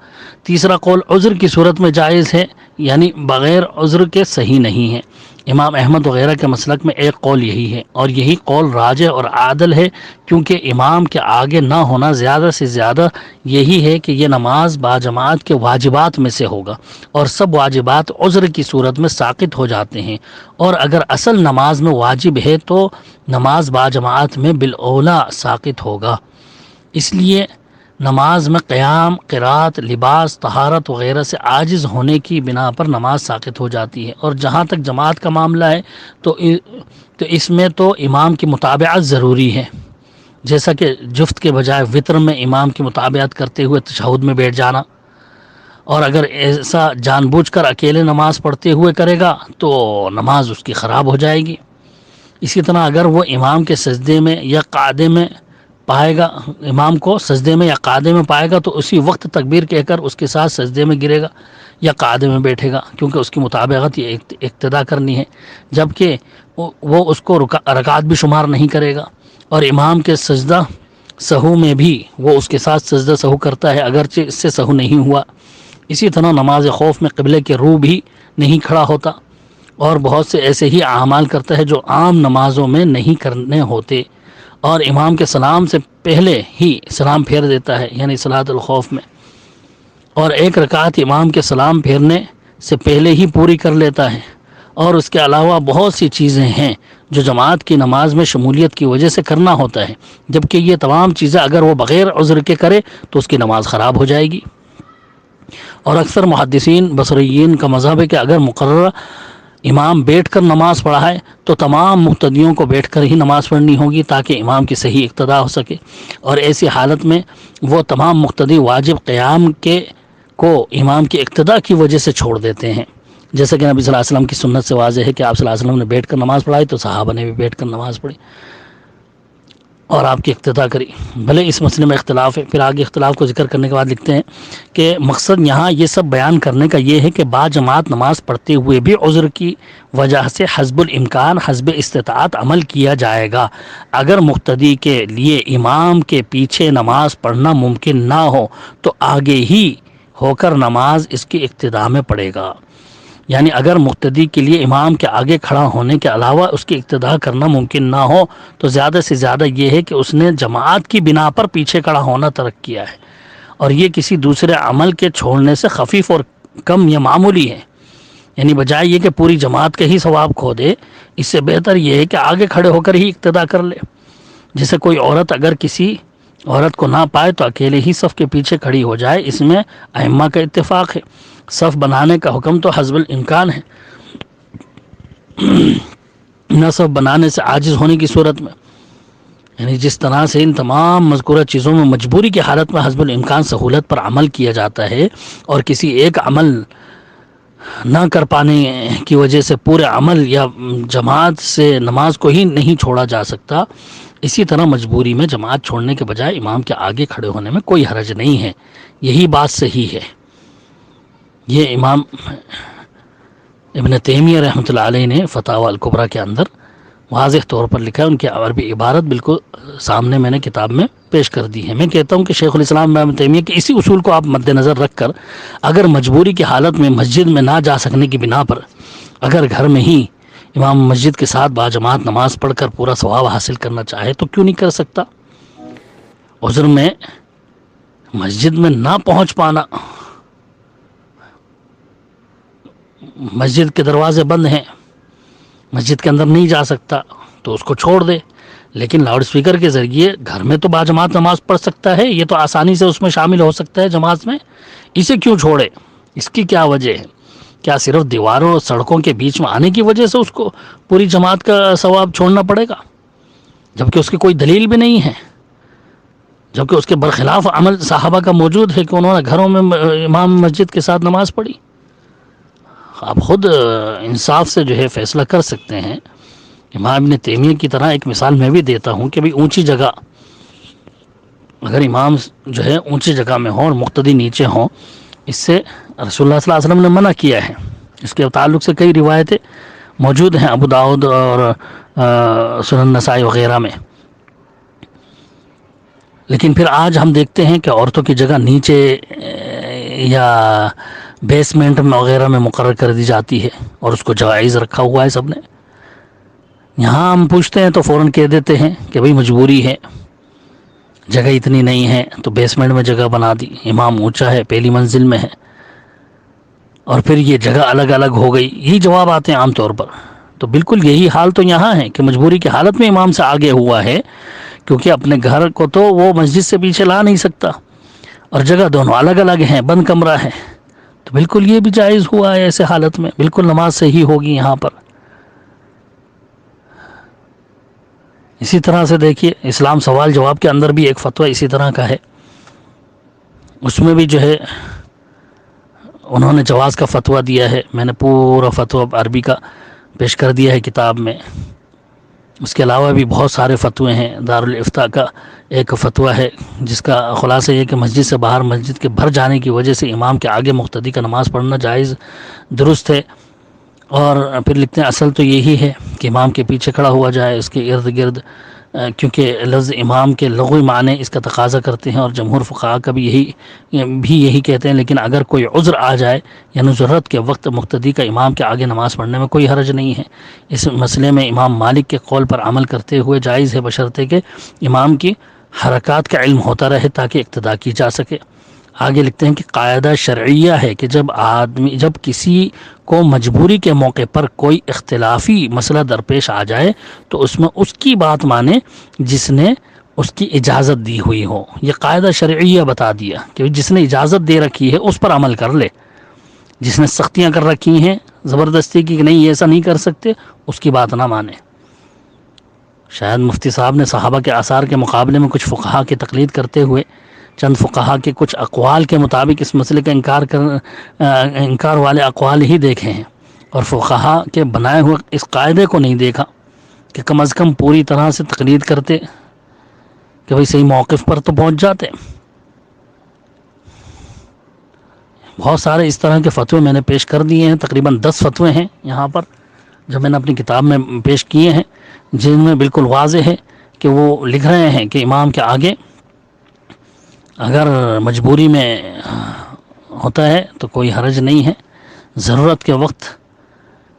تیسرا قول عذر کی صورت میں جائز ہے، یعنی بغیر عذر کے صحیح نہیں ہے۔ امام احمد وغیرہ کے مسلک میں ایک قول یہی ہے، اور یہی قول راجح اور عادل ہے، کیونکہ امام کے آگے نہ ہونا زیادہ سے زیادہ یہی ہے کہ یہ نماز باجماعت کے واجبات میں سے ہوگا، اور سب واجبات عذر کی صورت میں ساقط ہو جاتے ہیں، اور اگر اصل نماز میں واجب ہے تو نماز باجماعت میں بالاولیٰ ساقط ہوگا۔ اس لیے نماز میں قیام، قرات، لباس، طہارت وغیرہ سے عاجز ہونے کی بنا پر نماز ساقط ہو جاتی ہے۔ اور جہاں تک جماعت کا معاملہ ہے تو اس میں تو امام کی متابعت ضروری ہے، جیسا کہ جفت کے بجائے وطر میں امام کی متابعت کرتے ہوئے تشہد میں بیٹھ جانا، اور اگر ایسا جان بوجھ کر اکیلے نماز پڑھتے ہوئے کرے گا تو نماز اس کی خراب ہو جائے گی۔ اسی طرح اگر وہ امام کے سجدے میں یا قعدے میں پائے گا، امام کو سجدے میں یا قعدے میں پائے گا تو اسی وقت تکبیر کہہ کر اس کے ساتھ سجدے میں گرے گا یا قعدے میں بیٹھے گا، کیونکہ اس کی مطابقت یہ اقتداء کرنی ہے، جبکہ وہ اس کو رکعت بھی شمار نہیں کرے گا، اور امام کے سجدہ سہو میں بھی وہ اس کے ساتھ سجدہ سہو کرتا ہے اگرچہ اس سے سہو نہیں ہوا۔ اسی طرح نماز خوف میں قبلے کے رو بھی نہیں کھڑا ہوتا، اور بہت سے ایسے ہی اعمال کرتا ہے جو عام نمازوں میں نہیں کرنے ہوتے، اور امام کے سلام سے پہلے ہی سلام پھیر دیتا ہے، یعنی صلاۃ الخوف میں، اور ایک رکعت امام کے سلام پھیرنے سے پہلے ہی پوری کر لیتا ہے۔ اور اس کے علاوہ بہت سی چیزیں ہیں جو جماعت کی نماز میں شمولیت کی وجہ سے کرنا ہوتا ہے، جبکہ یہ تمام چیزیں اگر وہ بغیر عذر کے کرے تو اس کی نماز خراب ہو جائے گی۔ اور اکثر محدثین بصریین کا مذہب ہے کہ اگر مقررہ امام بیٹھ کر نماز پڑھائے تو تمام مقتدیوں کو بیٹھ کر ہی نماز پڑھنی ہوگی تاکہ امام کی صحیح اقتداء ہو سکے، اور ایسی حالت میں وہ تمام مقتدی واجب قیام کو امام کی اقتداء کی وجہ سے چھوڑ دیتے ہیں، جیسا کہ نبی صلی اللہ علیہ وسلم کی سنت سے واضح ہے کہ آپ صلی اللہ علیہ وسلم نے بیٹھ کر نماز پڑھائی تو صحابہ نے بھی بیٹھ کر نماز پڑھی اور آپ کی اقتداء کری، بھلے اس مسئلے میں اختلاف ہے۔ پھر آگے اختلاف کو ذکر کرنے کے بعد لکھتے ہیں کہ مقصد یہاں یہ سب بیان کرنے کا یہ ہے کہ باجماعت نماز پڑھتے ہوئے بھی عذر کی وجہ سے حسب الامکان حسب استطاعت عمل کیا جائے گا۔ اگر مقتدی کے لیے امام کے پیچھے نماز پڑھنا ممکن نہ ہو تو آگے ہی ہو کر نماز اس کی اقتداء میں پڑھے گا، یعنی اگر مقتدی کے لیے امام کے آگے کھڑا ہونے کے علاوہ اس کی اقتداء کرنا ممکن نہ ہو تو زیادہ سے زیادہ یہ ہے کہ اس نے جماعت کی بنا پر پیچھے کھڑا ہونا ترک کیا ہے، اور یہ کسی دوسرے عمل کے چھوڑنے سے خفیف اور کم یا معمولی ہے، یعنی بجائے یہ کہ پوری جماعت کا ہی ثواب کھو دے، اس سے بہتر یہ ہے کہ آگے کھڑے ہو کر ہی اقتداء کر لے۔ جیسے کوئی عورت اگر کسی عورت کو نہ پائے تو اکیلے ہی صف کے پیچھے کھڑی ہو جائے، اس میں ائمہ کا اتفاق ہے۔ صف بنانے کا حکم تو حسب الامکان ہے، نہ صف بنانے سے عاجز ہونے کی صورت میں، یعنی جس طرح سے ان تمام مذکورہ چیزوں میں مجبوری کی حالت میں حسب الامکان سہولت پر عمل کیا جاتا ہے، اور کسی ایک عمل نہ کر پانے کی وجہ سے پورے عمل یا جماعت سے نماز کو ہی نہیں چھوڑا جا سکتا، اسی طرح مجبوری میں جماعت چھوڑنے کے بجائے امام کے آگے کھڑے ہونے میں کوئی حرج نہیں ہے۔ یہی بات صحیح ہے۔ یہ امام ابن تیمیہ رحمۃ اللہ علیہ نے فتاوی الکبریٰ کے اندر واضح طور پر لکھا ہے، ان کی عربی عبارت بالکل سامنے میں نے کتاب میں پیش کر دی ہے۔ میں کہتا ہوں کہ شیخ الاسلام ابن تیمیہ کے اسی اصول کو آپ مد نظر رکھ کر اگر مجبوری کی حالت میں مسجد میں نہ جا سکنے کی بنا پر اگر گھر میں ہی امام مسجد کے ساتھ باجماعت نماز پڑھ کر پورا ثواب حاصل کرنا چاہے تو کیوں نہیں کر سکتا؟ عذر میں مسجد میں نہ پہنچ پانا، مسجد کے دروازے بند ہیں، مسجد کے اندر نہیں جا سکتا تو اس کو چھوڑ دے، لیکن لاؤڈ سپیکر کے ذریعے گھر میں تو باجماعت نماز پڑھ سکتا ہے، یہ تو آسانی سے اس میں شامل ہو سکتا ہے جماعت میں، اسے کیوں چھوڑے؟ اس کی کیا وجہ ہے؟ کیا صرف دیواروں اور سڑکوں کے بیچ میں آنے کی وجہ سے اس کو پوری جماعت کا ثواب چھوڑنا پڑے گا؟ جبکہ اس کی کوئی دلیل بھی نہیں ہے، جبکہ اس کے برخلاف عمل صحابہ کا موجود ہے کہ انہوں نے گھروں میں امام مسجد کے ساتھ نماز پڑھی۔ آپ خود انصاف سے جو ہے فیصلہ کر سکتے ہیں۔ امام ابن تیمیہ کی طرح ایک مثال میں بھی دیتا ہوں کہ بھئی اونچی جگہ، اگر امام جو ہے اونچی جگہ میں ہوں اور مقتدی نیچے ہوں، اس سے رسول اللہ صلی اللہ علیہ وسلم نے منع کیا ہے۔ اس کے تعلق سے کئی روایتیں موجود ہیں ابو داؤد اور سنن نسائی وغیرہ میں۔ لیکن پھر آج ہم دیکھتے ہیں کہ عورتوں کی جگہ نیچے یا بیسمنٹ میں وغیرہ میں مقرر کر دی جاتی ہے، اور اس کو جائز رکھا ہوا ہے سب نے۔ یہاں ہم پوچھتے ہیں تو فوراً کہہ دیتے ہیں کہ بھئی مجبوری ہے، جگہ اتنی نہیں ہے تو بیسمنٹ میں جگہ بنا دی، امام اونچا ہے، پہلی منزل میں ہے، اور پھر یہ جگہ الگ الگ ہو گئی، یہی جواب آتے ہیں عام طور پر۔ تو بالکل یہی حال تو یہاں ہے کہ مجبوری کی حالت میں امام سے آگے ہوا ہے، کیونکہ اپنے گھر کو تو وہ مسجد سے پیچھے لا نہیں سکتا، اور جگہ دونوں الگ الگ ہیں، بند کمرہ ہے، تو بالکل یہ بھی جائز ہوا ہے ایسے حالت میں، بالکل نماز صحیح ہوگی یہاں پر۔ اسی طرح سے دیکھیے اسلام سوال جواب کے اندر بھی ایک فتویٰ اسی طرح کا ہے، اس میں بھی جو ہے انہوں نے جواز کا فتویٰ دیا ہے۔ میں نے پورا فتویٰ عربی کا پیش کر دیا ہے کتاب میں۔ اس کے علاوہ بھی بہت سارے فتوے ہیں۔ دارالافتاء کا ایک فتویٰ ہے جس کا خلاصہ یہ کہ مسجد سے باہر مسجد کے بھر جانے کی وجہ سے امام کے آگے مقتدی کا نماز پڑھنا جائز درست ہے، اور پھر لکھتے ہیں اصل تو یہی ہے کہ امام کے پیچھے کھڑا ہوا جائے، اس کے ارد گرد، کیونکہ لفظ امام کے لغوی معنی اس کا تقاضا کرتے ہیں، اور جمہور فقہاء کا بھی یہی کہتے ہیں۔ لیکن اگر کوئی عذر آ جائے، یعنی ضرورت کے وقت مقتدی کا امام کے آگے نماز پڑھنے میں کوئی حرج نہیں ہے۔ اس مسئلے میں امام مالک کے قول پر عمل کرتے ہوئے جائز ہے، بشرطے کہ امام کی حرکات کا علم ہوتا رہے تاکہ اقتداء کی جا سکے۔ آگے لکھتے ہیں کہ قاعدہ شرعیہ ہے کہ جب کسی کو مجبوری کے موقع پر کوئی اختلافی مسئلہ درپیش آ جائے تو اس میں اس کی بات مانے جس نے اس کی اجازت دی ہوئی ہو۔ یہ قاعدہ شرعیہ بتا دیا کہ جس نے اجازت دے رکھی ہے اس پر عمل کر لے، جس نے سختیاں کر رکھی ہیں زبردستی کی کہ نہیں ایسا نہیں کر سکتے، اس کی بات نہ مانے۔ شاید مفتی صاحب نے صحابہ کے آثار کے مقابلے میں کچھ فقہا کی تقلید کرتے ہوئے چند فقہا کے کچھ اقوال کے مطابق اس مسئلے کا انکار والے اقوال ہی دیکھے ہیں، اور فقہا کے بنائے ہوئے اس قاعدے کو نہیں دیکھا کہ کم از کم پوری طرح سے تقلید کرتے کہ بھئی صحیح موقف پر تو پہنچ جاتے۔ بہت سارے اس طرح کے فتوے میں نے پیش کر دیے ہیں، تقریباً 10 فتوے ہیں یہاں پر جو میں نے اپنی کتاب میں پیش کیے ہیں، جن میں بالکل واضح ہے کہ وہ لکھ رہے ہیں کہ امام کے آگے اگر مجبوری میں ہوتا ہے تو کوئی حرج نہیں ہے، ضرورت کے وقت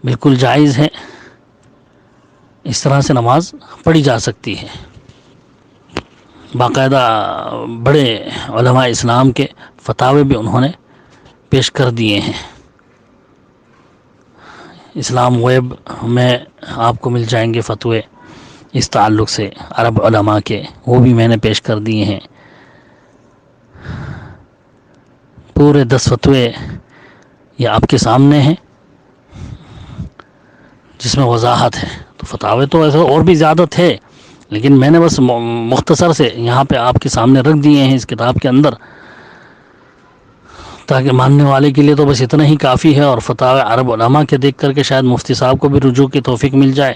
بالکل جائز ہے، اس طرح سے نماز پڑھی جا سکتی ہے۔ باقاعدہ بڑے علماء اسلام کے فتاوے بھی انہوں نے پیش کر دیے ہیں۔ اسلام ویب میں آپ کو مل جائیں گے فتوے اس تعلق سے عرب علماء کے، وہ بھی میں نے پیش کر دیے ہیں۔ پورے 10 فتوے یہ آپ کے سامنے ہیں جس میں وضاحت ہے۔ تو فتاوے تو ایسے اور بھی زیادہ تھے، لیکن میں نے بس مختصر سے یہاں پہ آپ کے سامنے رکھ دیے ہیں اس کتاب کے اندر، تاکہ ماننے والے کے لیے تو بس اتنا ہی کافی ہے، اور فتاوی عرب علماء کے دیکھ کر کے شاید مفتی صاحب کو بھی رجوع کی توفیق مل جائے۔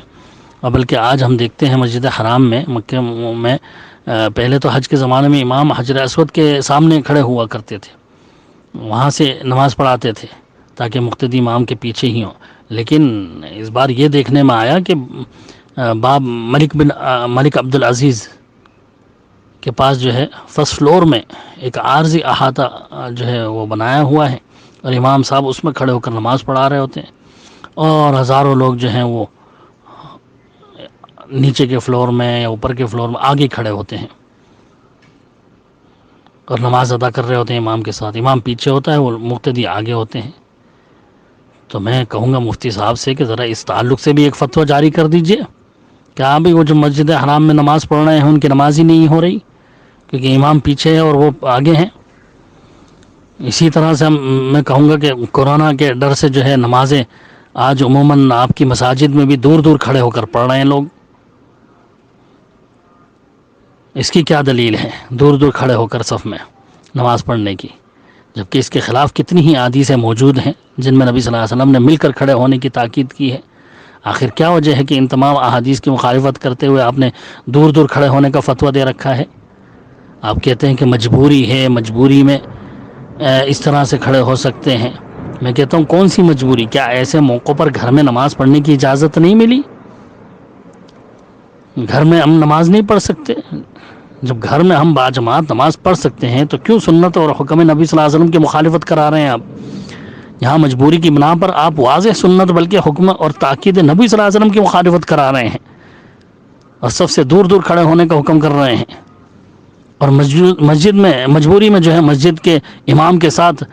اور بلکہ آج ہم دیکھتے ہیں مسجد حرام میں، مکہ میں، پہلے تو حج کے زمانے میں امام حجر اسود کے سامنے کھڑے ہوا کرتے تھے، وہاں سے نماز پڑھاتے تھے تاکہ مقتدی امام کے پیچھے ہی ہوں۔ لیکن اس بار یہ دیکھنے میں آیا کہ باب ملک عبدالعزیز کے پاس جو ہے فرسٹ فلور میں ایک عارضی احاطہ جو ہے وہ بنایا ہوا ہے، اور امام صاحب اس میں کھڑے ہو کر نماز پڑھا رہے ہوتے ہیں، اور ہزاروں لوگ جو ہیں وہ نیچے کے فلور میں یا اوپر کے فلور میں آگے کھڑے ہوتے ہیں۔ اور نماز ادا کر رہے ہوتے ہیں امام کے ساتھ، امام پیچھے ہوتا ہے، وہ مقتدی آگے ہوتے ہیں. تو میں کہوں گا مفتی صاحب سے کہ ذرا اس تعلق سے بھی ایک فتویٰ جاری کر دیجئے کہ آپ بھی وہ جو مسجد حرام میں نماز پڑھ رہے ہیں ان کی نماز ہی نہیں ہو رہی کیونکہ امام پیچھے ہے اور وہ آگے ہیں. اسی طرح سے میں کہوں گا کہ کورونا کے ڈر سے جو ہے نمازیں آج عموماً آپ کی مساجد میں بھی دور دور کھڑے ہو کر پڑھ رہے ہیں لوگ. اس کی کیا دلیل ہے دور دور کھڑے ہو کر صف میں نماز پڑھنے کی، جبکہ اس کے خلاف کتنی ہی احادیثیں موجود ہیں جن میں نبی صلی اللہ علیہ وسلم نے مل کر کھڑے ہونے کی تاکید کی ہے. آخر کیا وجہ ہے کہ ان تمام احادیث کی مخالفت کرتے ہوئے آپ نے دور دور کھڑے ہونے کا فتویٰ دے رکھا ہے؟ آپ کہتے ہیں کہ مجبوری ہے، مجبوری میں اس طرح سے کھڑے ہو سکتے ہیں. میں کہتا ہوں کون سی مجبوری؟ کیا ایسے موقعوں پر گھر میں نماز پڑھنے کی اجازت نہیں ملی؟ گھر میں ہم نماز نہیں پڑھ سکتے؟ جب گھر میں ہم باجماعت نماز پڑھ سکتے ہیں تو کیوں سنت اور حکم نبی صلی اللہ علیہ وسلم کی مخالفت کرا رہے ہیں آپ؟ یہاں مجبوری کی بنا پر آپ واضح سنت بلکہ حکم اور تاکید نبی صلی اللہ علیہ وسلم کی مخالفت کرا رہے ہیں اور سب سے دور دور کھڑے ہونے کا حکم کر رہے ہیں. اور مسجد میں مجبوری میں جو ہے مسجد کے امام کے ساتھ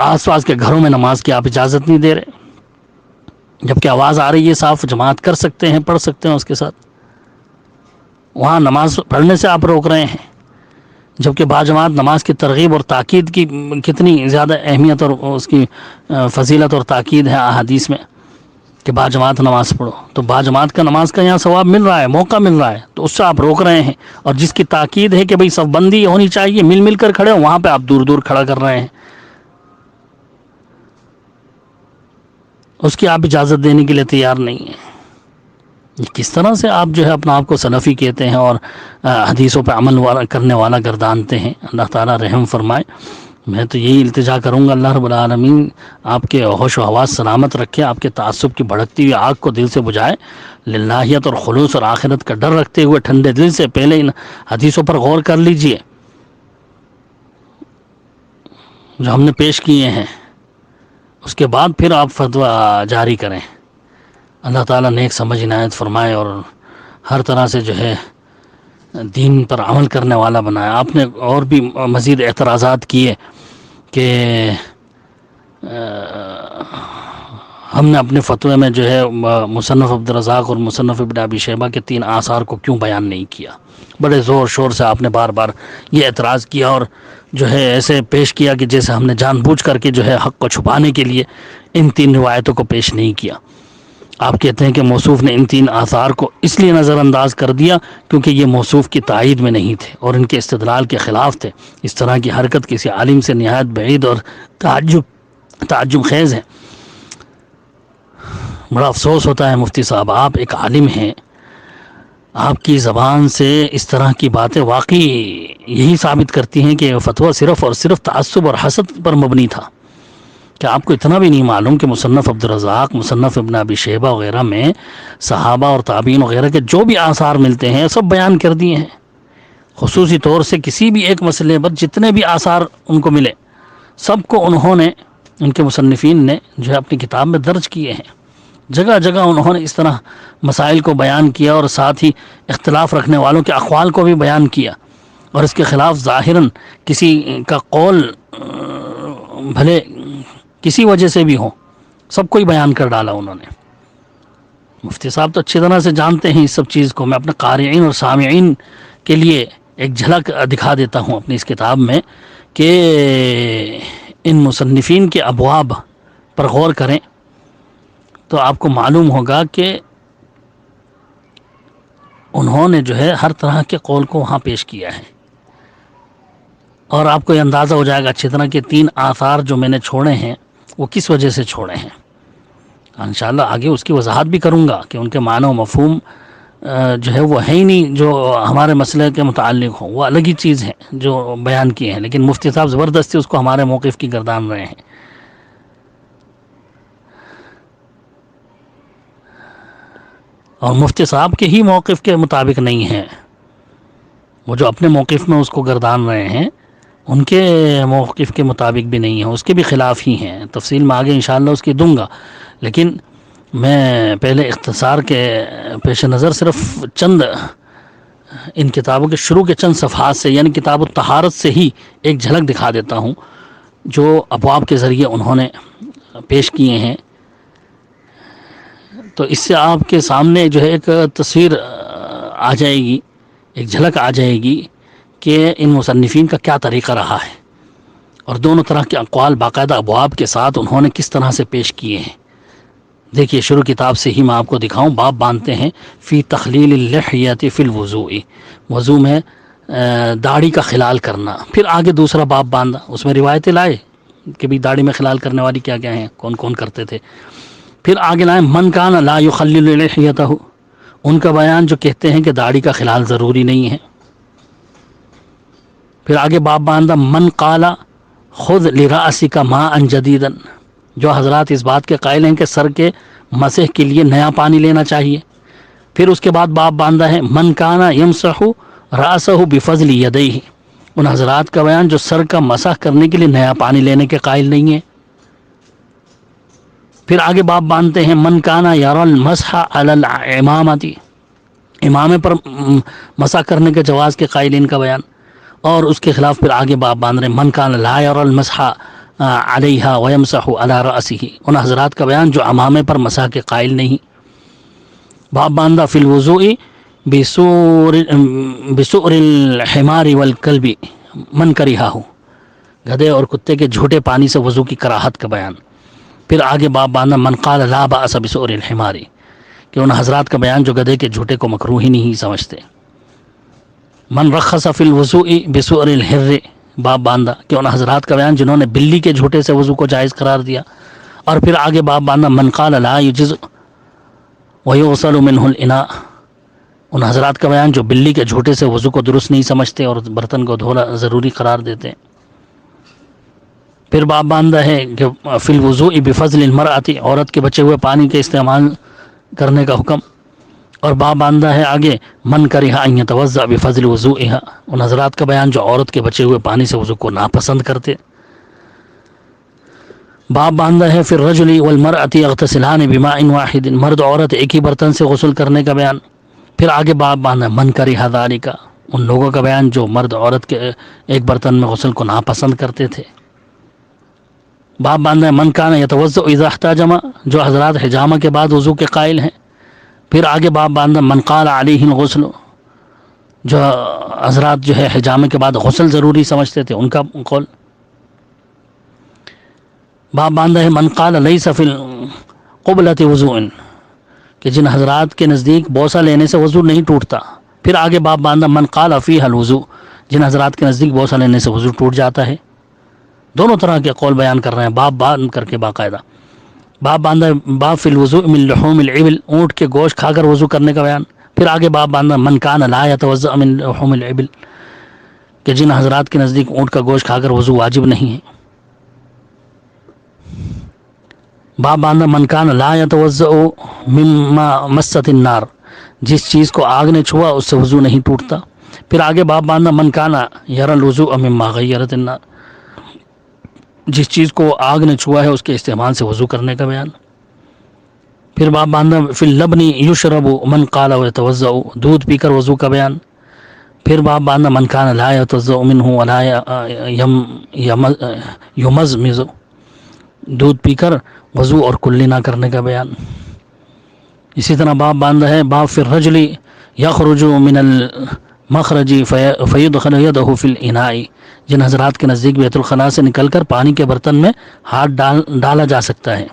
آس پاس کے گھروں میں نماز کی آپ اجازت نہیں دے رہے، جبکہ آواز آ رہی ہے صاف، جماعت کر سکتے ہیں، پڑھ سکتے ہیں اس کے ساتھ. وہاں نماز پڑھنے سے آپ روک رہے ہیں، جبکہ باجماعت نماز کی ترغیب اور تاکید کی کتنی زیادہ اہمیت اور اس کی فضیلت اور تاکید ہے احادیث میں کہ باجماعت نماز پڑھو. تو باجماعت کا نماز کا یہاں ثواب مل رہا ہے، موقع مل رہا ہے، تو اس سے آپ روک رہے ہیں. اور جس کی تاکید ہے کہ بھئی صف بندی ہونی چاہیے، مل مل کر کھڑے ہو، وہاں پہ آپ دور دور کھڑا کر رہے ہیں. اس کی آپ اجازت دینے کے لیے تیار نہیں ہیں. کس طرح سے آپ جو ہے اپنا آپ کو سلفی کہتے ہیں اور حدیثوں پہ عمل کرنے والا گردانتے ہیں؟ اللہ تعالیٰ رحم فرمائے. میں تو یہی التجا کروں گا اللہ رب العالمین آپ کے ہوش و حواس سلامت رکھے، آپ کے تعصب کی بھڑکتی ہوئی آگ کو دل سے بجھائے. للہیت اور خلوص اور آخرت کا ڈر رکھتے ہوئے ٹھنڈے دل سے پہلے ان حدیثوں پر غور کر لیجئے جو ہم نے پیش کیے ہیں، اس کے بعد پھر آپ فتویٰ جاری کریں. اللہ تعالیٰ نیک سمجھ عنایت فرمائے اور ہر طرح سے جو ہے دین پر عمل کرنے والا بنایا. آپ نے اور بھی مزید اعتراضات کیے کہ ہم نے اپنے فتوے میں جو ہے مصنف عبدالرزاق اور مصنف ابن ابی شیبہ کے 3 آثار کو کیوں بیان نہیں کیا. بڑے زور شور سے آپ نے بار بار یہ اعتراض کیا اور جو ہے ایسے پیش کیا کہ جیسے ہم نے جان بوجھ کر کے جو ہے حق کو چھپانے کے لیے ان 3 روایتوں کو پیش نہیں کیا. آپ کہتے ہیں کہ موصوف نے ان 3 آثار کو اس لیے نظر انداز کر دیا کیونکہ یہ موصوف کی تائید میں نہیں تھے اور ان کے استدلال کے خلاف تھے. اس طرح کی حرکت کسی عالم سے نہایت بعید اور تعجب خیز ہے. بڑا افسوس ہوتا ہے مفتی صاحب، آپ ایک عالم ہیں، آپ کی زبان سے اس طرح کی باتیں واقعی یہی ثابت کرتی ہیں کہ یہ فتویٰ صرف اور صرف تعصب اور حسد پر مبنی تھا. کہ آپ کو اتنا بھی نہیں معلوم کہ مصنف عبدالرزاق، مصنف ابن ابی شیبہ وغیرہ میں صحابہ اور تابعین وغیرہ کے جو بھی آثار ملتے ہیں سب بیان کر دیے ہیں. خصوصی طور سے کسی بھی ایک مسئلے پر جتنے بھی آثار ان کو ملے سب کو انہوں نے، ان کے مصنفین نے جو ہے اپنی کتاب میں درج کیے ہیں. جگہ جگہ انہوں نے اس طرح مسائل کو بیان کیا اور ساتھ ہی اختلاف رکھنے والوں کے اقوال کو بھی بیان کیا اور اس کے خلاف ظاہراً کسی کا قول بھلے کسی وجہ سے بھی ہو سب کو ہی بیان کر ڈالا انہوں نے. مفتی صاحب تو اچھی طرح سے جانتے ہیں اس سب چیز کو. میں اپنے قارئین اور سامعین کے لیے ایک جھلک دکھا دیتا ہوں اپنی اس کتاب میں کہ ان مصنفین کے ابواب پر غور کریں تو آپ کو معلوم ہوگا کہ انہوں نے جو ہے ہر طرح کے قول کو وہاں پیش کیا ہے اور آپ کو یہ اندازہ ہو جائے گا اچھی طرح کہ 3 آثار جو میں نے چھوڑے ہیں وہ کس وجہ سے چھوڑے ہیں. انشاءاللہ آگے اس کی وضاحت بھی کروں گا کہ ان کے معنی و مفہوم جو ہے وہ ہے ہی نہیں جو ہمارے مسئلے کے متعلق ہوں، وہ الگ ہی چیز ہے جو بیان کیے ہیں، لیکن مفتی صاحب زبردستی اس کو ہمارے موقف کی گردان رہے ہیں. اور مفتی صاحب کے ہی موقف کے مطابق نہیں ہے، وہ جو اپنے موقف میں اس کو گردان رہے ہیں ان کے موقف کے مطابق بھی نہیں ہے، اس کے بھی خلاف ہی ہیں. تفصیل میں آگے انشاءاللہ اس کی دوں گا، لیکن میں پہلے اختصار کے پیش نظر صرف چند ان کتابوں کے شروع کے چند صفحات سے یعنی کتاب الطہارت سے ہی ایک جھلک دکھا دیتا ہوں جو ابواب کے ذریعے انہوں نے پیش کیے ہیں. تو اس سے آپ کے سامنے جو ہے ایک تصویر آ جائے گی، ایک جھلک آ جائے گی کہ ان مصنفین کا کیا طریقہ رہا ہے اور دونوں طرح کے اقوال باقاعدہ ابواب کے ساتھ انہوں نے کس طرح سے پیش کیے ہیں. دیکھیے شروع کتاب سے ہی میں آپ کو دکھاؤں. باب باندھتے ہیں فی تخلیل اللحیۃ فی الوضوء، وضو میں داڑھی کا خلال کرنا. پھر آگے دوسرا باب باندھا، اس میں روایتیں لائے کہ بھی داڑھی میں خلال کرنے والی کیا کیا ہیں، کون کون کرتے تھے. پھر آگے لائیں من کان لا یخلل لحیتہ، ان کا بیان جو کہتے ہیں کہ داڑھی کا خلال ضروری نہیں ہے. پھر آگے باب باندھا من قال خذ لرأسک ماء جدیدا، جو حضرات اس بات کے قائل ہیں کہ سر کے مسح کے لیے نیا پانی لینا چاہیے. پھر اس کے بعد باب باندھا ہے من کان یمسح رأسہ بفضل یدیہ، ان حضرات کا بیان جو سر کا مسح کرنے کے لیے نیا پانی لینے کے قائل نہیں ہے. پھر آگے باب باندھتے ہیں من کان یری المسح علی العمامۃ، امامے پر مسح کرنے کے جواز کے قائلین کا بیان. اور اس کے خلاف پھر آگے باب باندھ رہے ہیں من کان لا یری المسح علیہا ویمسح علی رأسہ، ان حضرات کا بیان جو عمامے پر مسح کے قائل نہیں. باب باندھا فی الوضوء بسؤر الحمار والکلب من کرہہ، گدھے اور کتے کے جھوٹے پانی سے وضو کی کراہت کا بیان. پھر آگے باب باندھا من قال لا بأس بسؤر الحمار، کہ ان حضرات کا بیان جو گدھے کے جھوٹے کو مکروہ ہی نہیں سمجھتے. من رخص فی الوضوء بسؤر الحر، باب باندھا کہ ان حضرات کا بیان جنہوں نے بلی کے جھوٹے سے وضو کو جائز قرار دیا. اور پھر آگے باب باندھا من قال لا یجز ویغسل منہ الاناء، ان حضرات کا بیان جو بلی کے جھوٹے سے وضو کو درست نہیں سمجھتے اور برتن کو دھونا ضروری قرار دیتے ہیں. پھر باب باندھا ہے کہ فی الوضوء بفضل المرأۃ، عورت کے بچے ہوئے پانی کے استعمال کرنے کا حکم. اور باب باندھا ہے آگے من کرہ ان یتوضأ بفضل وضوئها، ان حضرات کا بیان جو عورت کے بچے ہوئے پانی سے وضو کو ناپسند کرتے. باب باندھا ہے فی الرجل والمرأۃ یغتسلان بماء واحد، مرد عورت ایک ہی برتن سے غسل کرنے کا بیان. پھر آگے باب باندھا من کرہ ذلک، ان لوگوں کا بیان جو مرد عورت کے ایک برتن میں غسل کو ناپسند کرتے تھے. باب باندھا ہے من کان یتوضأ اذا احتجم، جو حضرات حجامہ کے بعد وضو کے قائل ہیں. پھر آگے باب باندھا من قال علیہ الغسل، جو حضرات جو ہے حجامے کے بعد غسل ضروری سمجھتے تھے ان کا قول. باب باندھا ہے من قال لیس فی القبلۃ وضوء، کہ جن حضرات کے نزدیک بوسہ لینے سے وضو نہیں ٹوٹتا. پھر آگے باب باندھا من قال فیہ الوضوء، جن حضرات کے نزدیک بوسہ لینے سے وضو ٹوٹ جاتا ہے. دونوں طرح کے قول بیان کر رہے ہیں باب باندھ کر کے باقاعدہ. باب باندھا باب فی الوضوء من لحوم الابل، اونٹ کے گوشت کھا کر وضو کرنے کا بیان. پھر آگے باب باندھا من کان لا یتوضأ من لحوم الابل، کہ جن حضرات کے نزدیک اونٹ کا گوشت کھا کر وضو واجب نہیں ہے. باب باندھا من کان لا یتوضأ مما مست النار، جس چیز کو آگ نے چھوا اس سے وضو نہیں ٹوٹتا. پھر آگے باب باندھا من کان یری الوضوء مما غیرت النار، جس چیز کو آگ نے چھوا ہے اس کے استعمال سے وضو کرنے کا بیان. پھر باب باندھا فی اللبن یشرب من قال ویتوضأ، دودھ پی کر وضو کا بیان. پھر باب باندھا من کان لا یتوضأ منہ ولا یمزمز، دودھ پی کر وضو اور کلی نہ کرنے کا بیان. اسی طرح باب باندھا ہے باب فی الرجل یخرج من المخرج فیدخل یدہ فی الاناء، جن حضرات کے نزدیک بیت الخلاء سے نکل کر پانی کے برتن میں ہاتھ ڈالا جا سکتا ہے.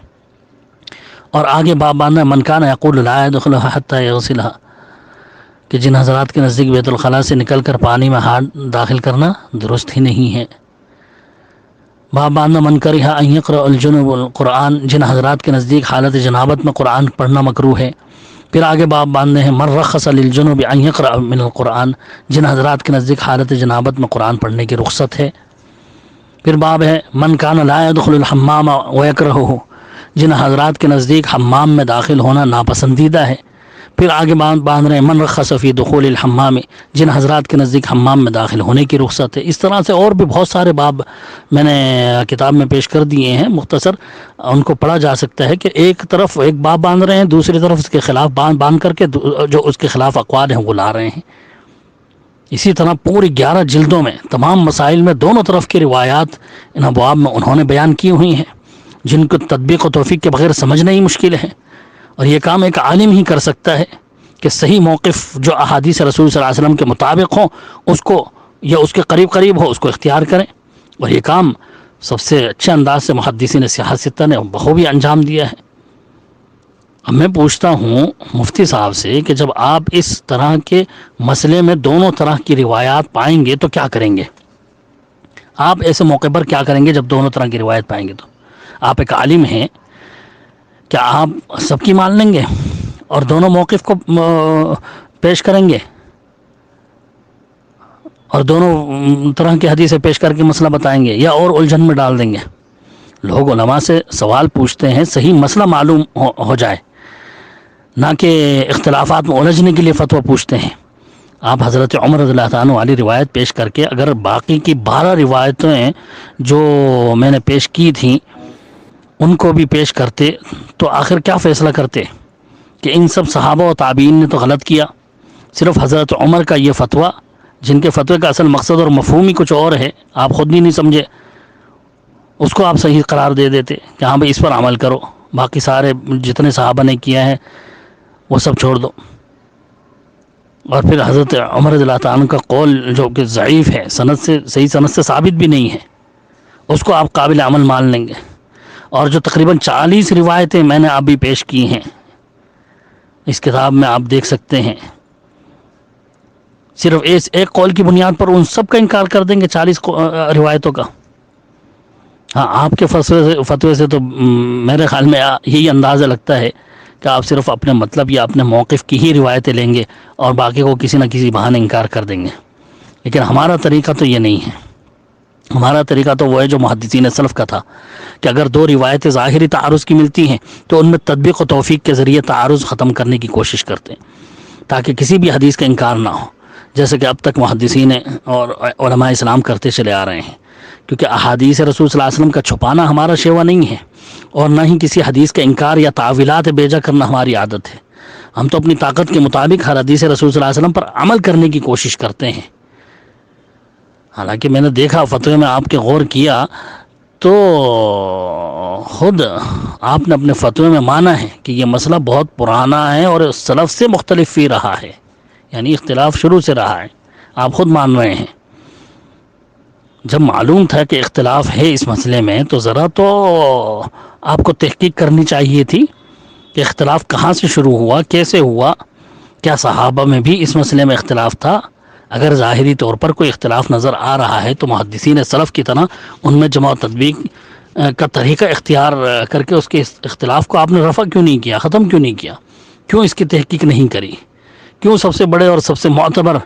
اور آگے باب باندھا من کان یقول لا يدخلها حتى یغسلها، کہ جن حضرات کے نزدیک بیت الخلاء سے نکل کر پانی میں ہاتھ داخل کرنا درست ہی نہیں ہے. باب باندھا من کرہ ان یقرأ الجنب القرآن، جن حضرات کے نزدیک حالت جنابت میں قرآن پڑھنا مکروہ ہے. پھر آگے باب باندھے ہیں من رخص للجنب ان یقرأ من القرآن، جن حضرات کے نزدیک حالت جنابت میں قرآن پڑھنے کی رخصت ہے. پھر باب ہے من کان لا يدخل الحمام ویکرہہ، جن حضرات کے نزدیک حمام میں داخل ہونا ناپسندیدہ ہے. پھر آگے باندھ رہے ہیں من رخص فی دخول الحمام، جن حضرات کے نزدیک حمام میں داخل ہونے کی رخصت ہے. اس طرح سے اور بھی بہت سارے باب میں نے کتاب میں پیش کر دیے ہیں مختصر، ان کو پڑھا جا سکتا ہے کہ ایک طرف ایک باب باندھ رہے ہیں، دوسری طرف اس کے خلاف باندھ کر کے جو اس کے خلاف اقوال ہیں وہ لا رہے ہیں. اسی طرح پوری 11 جلدوں میں تمام مسائل میں دونوں طرف کی روایات ان ابواب میں انہوں نے بیان کی ہوئی ہیں، جن کو تطبیق و توفیق کے بغیر سمجھنا ہی مشکل ہے، اور یہ کام ایک عالم ہی کر سکتا ہے کہ صحیح موقف جو احادیث رسول صلی اللہ علیہ وسلم کے مطابق ہوں اس کو، یا اس کے قریب قریب ہو، اس کو اختیار کریں، اور یہ کام سب سے اچھے انداز سے محدثین سیاحت ستہ نے بخوبی انجام دیا ہے۔ اب میں پوچھتا ہوں مفتی صاحب سے کہ جب آپ اس طرح کے مسئلے میں دونوں طرح کی روایات پائیں گے تو کیا کریں گے؟ آپ ایسے موقع پر کیا کریں گے جب دونوں طرح کی روایت پائیں گے؟ تو آپ ایک عالم ہیں، کیا آپ سب کی مان لیں گے اور دونوں موقف کو پیش کریں گے اور دونوں طرح کی حدیثیں پیش کر کے مسئلہ بتائیں گے، یا اور الجھن میں ڈال دیں گے؟ لوگ علماء سے سوال پوچھتے ہیں صحیح مسئلہ معلوم ہو جائے، نہ کہ اختلافات میں الجھنے کے لیے فتویٰ پوچھتے ہیں۔ آپ حضرت عمر رضی اللہ عنہ والی روایت پیش کر کے اگر باقی کی 12 روایتیں جو میں نے پیش کی تھیں ان کو بھی پیش کرتے تو آخر کیا فیصلہ کرتے کہ ان سب صحابہ و تابعین نے تو غلط کیا، صرف حضرت عمر کا یہ فتویٰ جن کے فتوے کا اصل مقصد اور مفہوم ہی کچھ اور ہے، آپ خود بھی نہیں سمجھے، اس کو آپ صحیح قرار دے دیتے کہ ہاں بھائی اس پر عمل کرو، باقی سارے جتنے صحابہ نے کیا ہے وہ سب چھوڑ دو۔ اور پھر حضرت عمر رضی اللہ عنہ کا قول جو کہ ضعیف ہے، سند سے صحیح سند سے ثابت بھی نہیں ہے، اس کو آپ قابل عمل مان لیں گے۔ اور جو تقریباً 40 روایتیں میں نے ابھی پیش کی ہیں اس کتاب میں آپ دیکھ سکتے ہیں، صرف ایک قول کی بنیاد پر ان سب کا انکار کر دیں گے 40 روایتوں کا۔ ہاں آپ کے فتوے سے تو میرے خیال میں یہی اندازہ لگتا ہے کہ آپ صرف اپنے مطلب یا اپنے موقف کی ہی روایتیں لیں گے اور باقی کو کسی نہ کسی بہانے انکار کر دیں گے، لیکن ہمارا طریقہ تو یہ نہیں ہے۔ ہمارا طریقہ تو وہ ہے جو محدثین سلف کا تھا کہ اگر دو روایتیں ظاہری تعارض کی ملتی ہیں تو ان میں تطبیق و توفیق کے ذریعے تعارض ختم کرنے کی کوشش کرتے ہیں تاکہ کسی بھی حدیث کا انکار نہ ہو، جیسے کہ اب تک محدثین اور علماء اسلام کرتے چلے آ رہے ہیں، کیونکہ احادیث رسول صلی اللہ علیہ وسلم کا چھپانا ہمارا شیوا نہیں ہے، اور نہ ہی کسی حدیث کا انکار یا تعویلات بیجا کرنا ہماری عادت ہے۔ ہم تو اپنی طاقت کے مطابق ہر حدیث رسول صلی اللہ علیہ وسلم پر عمل کرنے کی کوشش کرتے ہیں۔ حالانکہ میں نے دیکھا فتوے میں آپ کے غور کیا تو خود آپ نے اپنے فتوے میں مانا ہے کہ یہ مسئلہ بہت پرانا ہے اور سلف سے مختلف ہی رہا ہے، یعنی اختلاف شروع سے رہا ہے، آپ خود مان رہے ہیں۔ جب معلوم تھا کہ اختلاف ہے اس مسئلے میں تو ذرا تو آپ کو تحقیق کرنی چاہیے تھی کہ اختلاف کہاں سے شروع ہوا، کیسے ہوا، کیا صحابہ میں بھی اس مسئلے میں اختلاف تھا؟ اگر ظاہری طور پر کوئی اختلاف نظر آ رہا ہے تو محدثین سلف کی طرح ان میں جمع و تطبیق کا طریقہ اختیار کر کے اس کے اختلاف کو آپ نے رفع کیوں نہیں کیا، ختم کیوں نہیں کیا، کیوں اس کی تحقیق نہیں کری، کیوں سب سے بڑے اور سب سے معتبر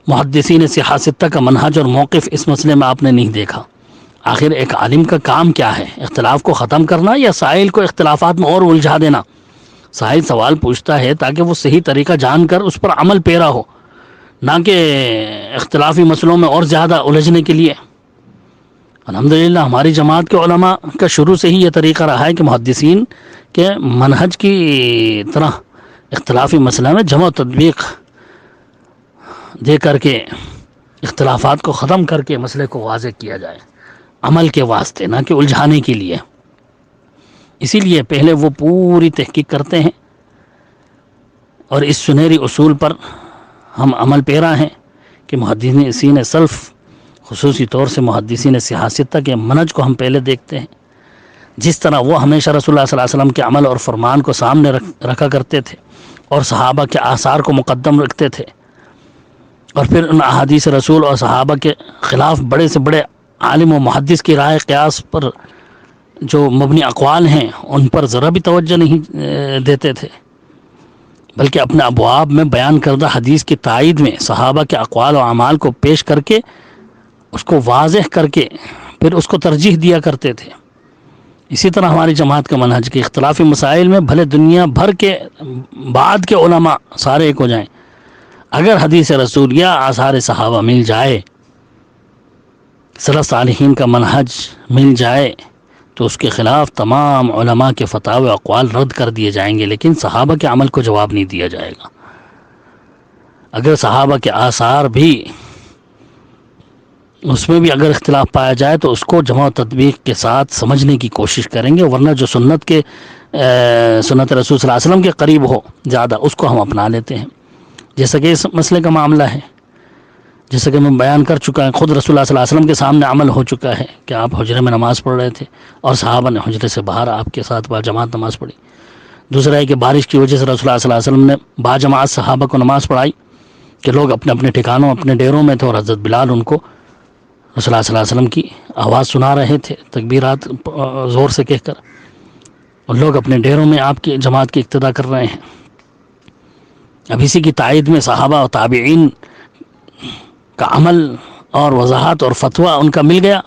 محدثین سیاحت ستہ کا منہج اور موقف اس مسئلے میں آپ نے نہیں دیکھا؟ آخر ایک عالم کا کام کیا ہے، اختلاف کو ختم کرنا یا سائل کو اختلافات میں اور الجھا دینا؟ سائل سوال پوچھتا ہے تاکہ وہ صحیح طریقہ جان کر اس پر عمل پیرا ہو، نہ کہ اختلافی مسئلوں میں اور زیادہ الجھنے کے لیے۔ الحمدللہ ہماری جماعت کے علماء کا شروع سے ہی یہ طریقہ رہا ہے کہ محدثین کے منہج کی طرح اختلافی مسئلہ میں جمع و تطبیق دے کر کے اختلافات کو ختم کر کے مسئلے کو واضح کیا جائے، عمل کے واسطے، نہ کہ الجھانے کے لیے۔ اسی لیے پہلے وہ پوری تحقیق کرتے ہیں، اور اس سنہری اصول پر ہم عمل پیرا ہیں کہ محدثین سلف، خصوصی طور سے محدثین سیاحت ستہ کے منہج کو ہم پہلے دیکھتے ہیں، جس طرح وہ ہمیشہ رسول اللہ صلی اللہ علیہ وسلم کے عمل اور فرمان کو سامنے رکھا کرتے تھے اور صحابہ کے آثار کو مقدم رکھتے تھے، اور پھر ان احادیث رسول اور صحابہ کے خلاف بڑے سے بڑے عالم و محدث کی رائے قیاس پر جو مبنی اقوال ہیں ان پر ذرا بھی توجہ نہیں دیتے تھے، بلکہ اپنے ابواب میں بیان کردہ حدیث کی تائید میں صحابہ کے اقوال و اعمال کو پیش کر کے اس کو واضح کر کے پھر اس کو ترجیح دیا کرتے تھے۔ اسی طرح ہماری جماعت کا منہج کے اختلافی مسائل میں بھلے دنیا بھر کے بعد کے علماء سارے ایک ہو جائیں، اگر حدیث رسول یا آثار صحابہ مل جائے، سلف صالحین کا منہج مل جائے، تو اس کے خلاف تمام علماء کے فتاوی اقوال رد کر دیے جائیں گے، لیکن صحابہ کے عمل کو جواب نہیں دیا جائے گا۔ اگر صحابہ کے آثار بھی اس میں بھی اگر اختلاف پایا جائے تو اس کو جمع و تطبیق کے ساتھ سمجھنے کی کوشش کریں گے، ورنہ جو سنت رسول صلی اللہ علیہ وسلم کے قریب ہو زیادہ اس کو ہم اپنا لیتے ہیں. جیسا کہ اس مسئلے کا معاملہ ہے، جیسا کہ میں بیان کر چکا ہے، خود رسول اللہ صلی اللہ علیہ وسلم کے سامنے عمل ہو چکا ہے کہ آپ حجرے میں نماز پڑھ رہے تھے اور صحابہ نے حجرے سے باہر آپ کے ساتھ باجماعت نماز پڑھی. دوسرا ہے کہ بارش کی وجہ سے رسول اللہ صلی اللہ علیہ وسلم نے باجماعت صحابہ کو نماز پڑھائی کہ لوگ اپنے اپنے ٹھکانوں اپنے ڈیروں میں تھے، اور حضرت بلال ان کو رسول اللہ صلی اللہ علیہ وسلم کی آواز سنا رہے تھے تکبیرات زور سے کہہ کر، اور لوگ اپنے ڈیروں میں آپ کی جماعت کی اقتدا کر رہے ہیں. اب اسی کی تائید میں صحابہ اور تابعین کا عمل اور وضاحت اور فتویٰ ان کا مل گیا